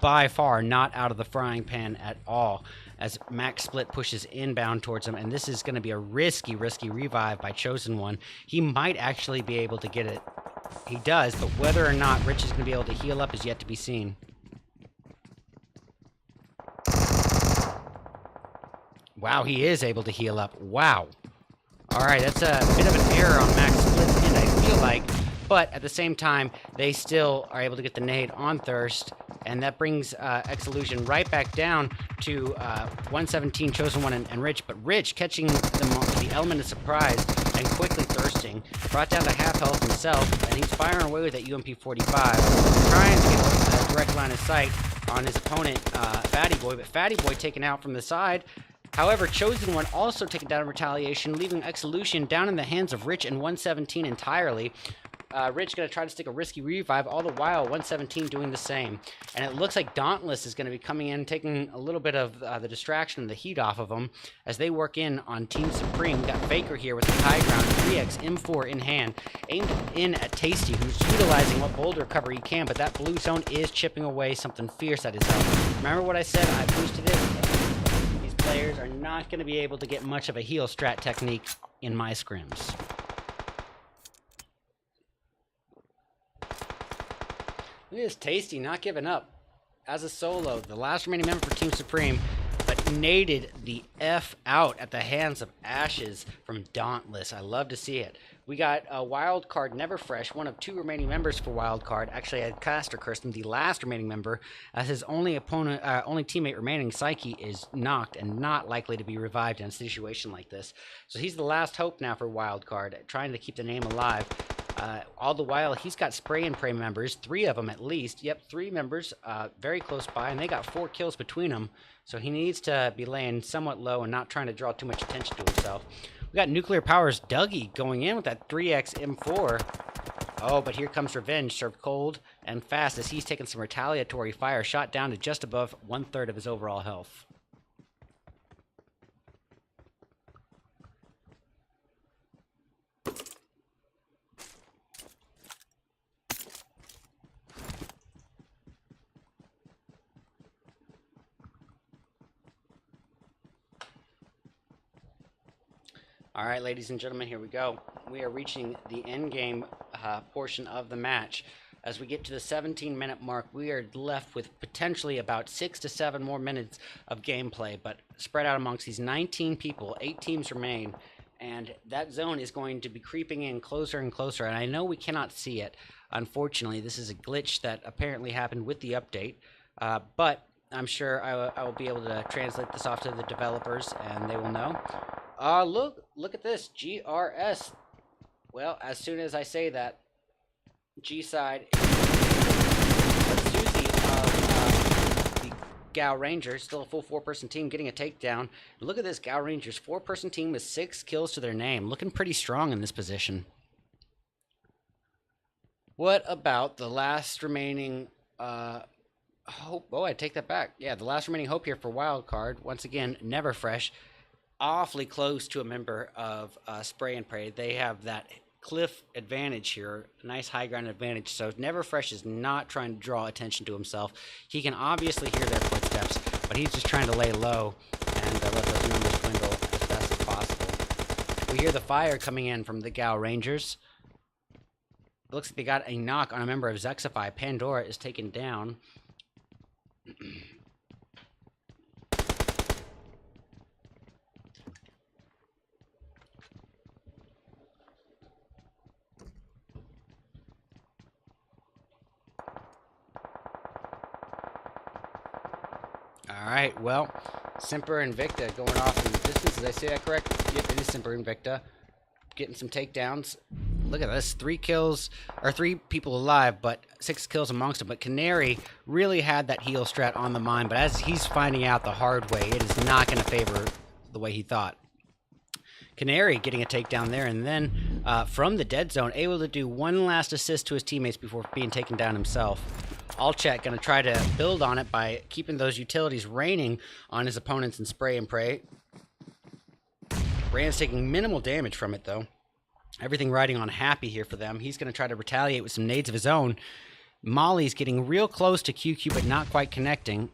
by far not out of the frying pan at all as Max Split pushes inbound towards him, and this is going to be a risky revive by Chosen One. He might actually be able to get it. He does, but whether or not Rich is going to be able to heal up is yet to be seen. Wow, he is able to heal up. Wow. All right, that's a bit of an error on Max Split's end, I feel like. But at the same time, they still are able to get the nade on Thirst, and that brings Exillusion right back down to 117, Chosen One, and Rich. But Rich catching the element of surprise and quickly thirsting, brought down to half health himself, and he's firing away with that UMP-45, trying to get a direct line of sight on his opponent, Fatty Boy, but Fatty Boy taken out from the side. However, Chosen One also taken down in retaliation, leaving Exillusion down in the hands of Rich and 117 entirely. Rich going to try to stick a risky revive, all the while 117 doing the same. And it looks like Dauntless is going to be coming in, taking a little bit of the distraction and the heat off of them as they work in on Team Supreme. We've got Faker here with the high ground, 3x M4 in hand, aimed in at Tasty, who's utilizing what boulder cover he can, but that blue zone is chipping away something fierce at his health. Remember what I said? I boosted it. These players are not going to be able to get much of a heal strat technique in my scrims. Look at this Tasty not giving up. As a solo, the last remaining member for Team Supreme, but naded the F out at the hands of Ashes from Dauntless. I love to see it. We got a Wildcard Neverfresh, one of 2 remaining members for Wildcard. Actually, I Caster cursed him, the last remaining member, as his only opponent, only teammate remaining, Psyche, is knocked and not likely to be revived in a situation like this. So he's the last hope now for Wildcard, trying to keep the name alive. All the while, he's got spray and pray members, 3 of them at least. Yep, 3 members, very close by, and they got 4 kills between them. So he needs to be laying somewhat low and not trying to draw too much attention to himself. We got Nuclear Powers Dougie going in with that 3x M4. Oh, but here comes Revenge, served cold and fast as he's taking some retaliatory fire, shot down to just above 1/3 of his overall health. All right, ladies and gentlemen, here we go. We are reaching the end game portion of the match. As we get to the 17-minute mark, we are left with potentially about 6 to 7 more minutes of gameplay, but spread out amongst these 19 people, 8 teams remain, and that zone is going to be creeping in closer and closer, and I know we cannot see it. Unfortunately, this is a glitch that apparently happened with the update, but I'm sure I will be able to translate this off to the developers, and they will know. Look at this, GRS. Well, as soon as I say that, G-side Susie of the Gao Rangers, still a full 4-person team, getting a takedown. Look at this Gao Rangers, 4-person team with 6 kills to their name, looking pretty strong in this position. What about the last remaining hope? Oh, I take that back. Yeah, the last remaining hope here for wild card. Once again, Never Fresh. Awfully close to a member of Spray and Pray. They have that cliff advantage here, a nice high ground advantage. So Never Fresh is not trying to draw attention to himself. He can obviously hear their footsteps, but he's just trying to lay low and let those numbers dwindle as fast as possible. We hear the fire coming in from the Gao Rangers. It looks like they got a knock on a member of Zexify. Pandora is taken down. Alright, well, Semper Invicta going off in the distance. Did I say that correct? Yep, it is Semper Invicta. Getting some takedowns. Look at this, 3 kills, or 3 people alive, but 6 kills amongst them. But Canary really had that heal strat on the mind, but as he's finding out the hard way, it is not going to favor the way he thought. Canary getting a takedown there, and then from the dead zone, able to do one last assist to his teammates before being taken down himself. Allchat going to try to build on it by keeping those utilities raining on his opponents in Spray and Pray. Rand's taking minimal damage from it, though. Everything riding on happy here for them. He's going to try to retaliate with some nades of his own. Molly's getting real close to QQ, but not quite connecting.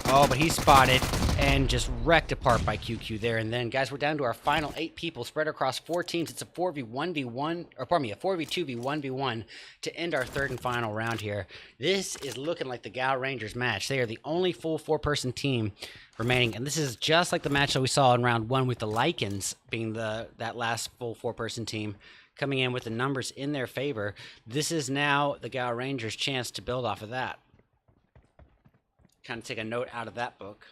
Oh, but he's spotted and just wrecked apart by QQ there. And then, guys, we're down to our final 8 people spread across 4 teams. It's a 4v1v1, or pardon me, a 4v2v1v1 to end our 3rd and final round here. This is looking like the Gao Rangers match. They are the only full 4-person team remaining, and this is just like the match that we saw in round 1 with the Lycans being that last full 4-person team coming in with the numbers in their favor. This is now the Gao Rangers' chance to build off of that. Kind of take a note out of that book.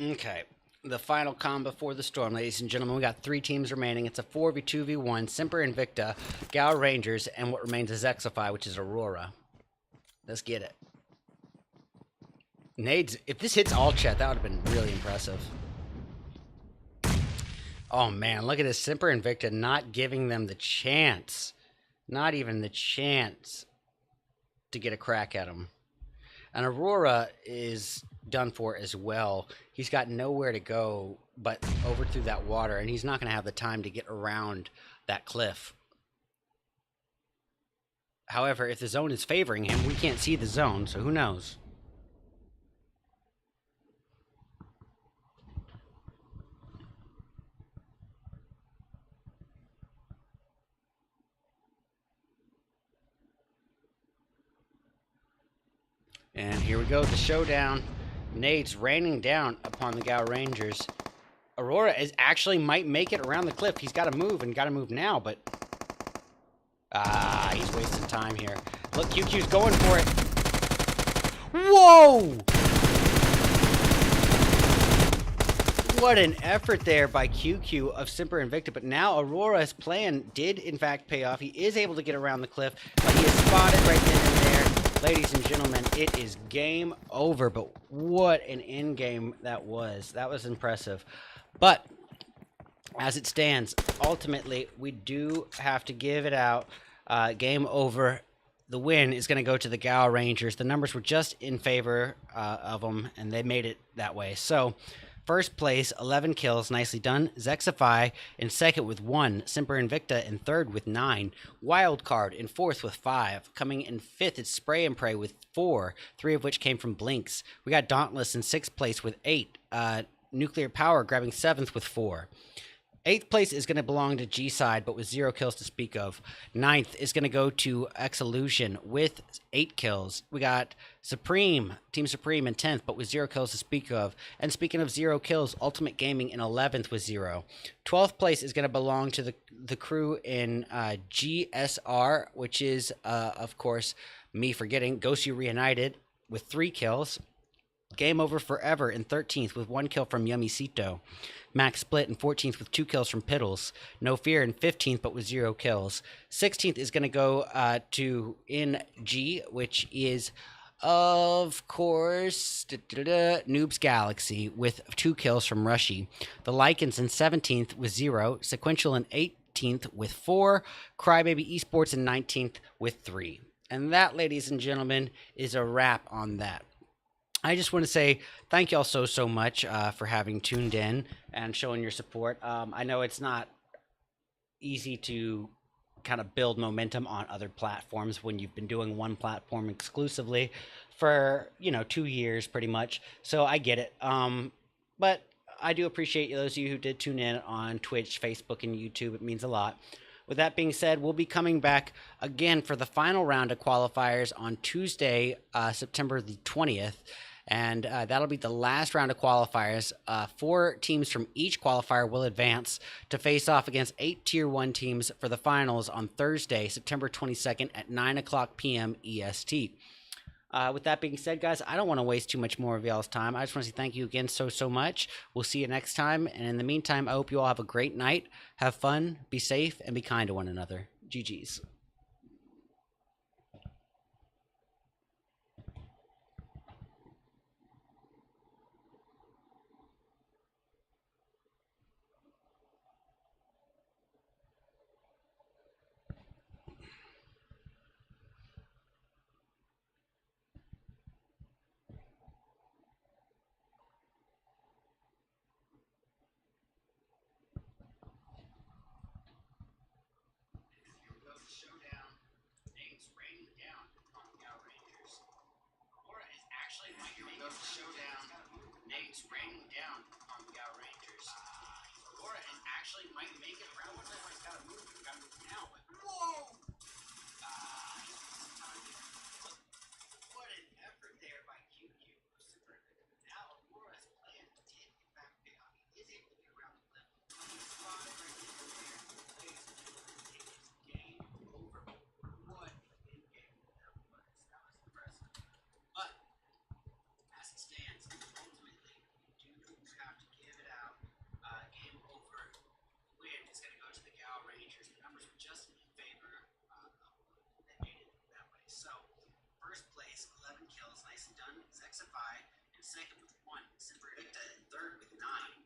Okay, the final calm before the storm, ladies and gentlemen. We got 3 teams remaining. It's a 4v2v1, Semper Invicta, Gao Rangers, and what remains is Zexify, which is Aurora. Let's get it. Nades, if this hits all chat, that would have been really impressive. Oh man, look at this, Semper Invicta not giving them the chance. Not even the chance to get a crack at him. And Aurora is done for as well. He's got nowhere to go but over through that water, and he's not going to have the time to get around that cliff. However, if the zone is favoring him, we can't see the zone, so who knows? And here we go, the showdown. Nades raining down upon the Gao Rangers. Aurora is actually might make it around the cliff. He's got to move and got to move now, but he's wasting time here. Look, QQ's going for it. Whoa! What an effort there by QQ of Semper Invicta, but now Aurora's plan did in fact pay off. He is able to get around the cliff, but he is spotted right then and there. Ladies and gentlemen, it is game over, but what an end game that was. That was impressive. But as it stands, ultimately, we do have to give it out. Game over. The win is going to go to the Gao Rangers. The numbers were just in favor of them, and they made it that way. So, first place, 11 kills, nicely done. Zexify in second with 1. Semper Invicta in third with 9. Wildcard in fourth with 5. Coming in fifth is Spray and Pray with 4, 3 of which came from Blinks. We got Dauntless in sixth place with 8. Nuclear Power grabbing 7th with 4. 8th place is going to belong to G-Side, but with 0 kills to speak of. 9th is going to go to Exillusion with 8 kills. We got Team Supreme in 10th, but with 0 kills to speak of. And speaking of 0 kills, Ultimate Gaming in 11th with 0. 12th place is going to belong to the crew in GSR, which is, of course, me forgetting, Ghost You Reunited with 3 kills. Game Over Forever in 13th with 1 kill from Yummycito. Max Split in 14th with 2 kills from Piddles. No Fear in 15th but with 0 kills. 16th is going to go to NG, which is, of course, Noob's Galaxy with 2 kills from Rushy. The Lycans in 17th with 0. Sequential in 18th with 4. Crybaby Esports in 19th with 3. And that, ladies and gentlemen, is a wrap on that. I just want to say thank y'all so much for having tuned in and showing your support. I know it's not easy to kind of build momentum on other platforms when you've been doing one platform exclusively for, 2 years pretty much. So I get it. But I do appreciate those of you who did tune in on Twitch, Facebook, and YouTube. It means a lot. With that being said, we'll be coming back again for the final round of qualifiers on Tuesday, September the 20th. And that'll be the last round of qualifiers. 4 teams from each qualifier will advance to face off against 8 Tier 1 teams for the finals on Thursday, September 22nd at 9 o'clock p.m. EST. With that being said, guys, I don't want to waste too much more of y'all's time. I just want to say thank you again so much. We'll see you next time. And in the meantime, I hope you all have a great night. Have fun, be safe, and be kind to one another. GG's. Showdown. Names raining down on the Gao Rangers. Aurora is actually making the showdown. Names raining down on the Gao Rangers. Aurora is actually might make it around. What's that? He's got to move. He's got to move now. But whoa! What an effort there by QQ. Now Aurora's plan did in fact pay off. He is able to get around the cliff. He's spotted right there. Ladies and gentlemen, it is game over. What in game that was. That was impressive. But as it stands, ultimately, we do have to give it out. Game over. Win is going to go to the Gao Rangers. The numbers were just in favor of they made it that way. So, first place, 11 kills, nice and done. Zexify in second with 1. Semper Invicta in third with 9.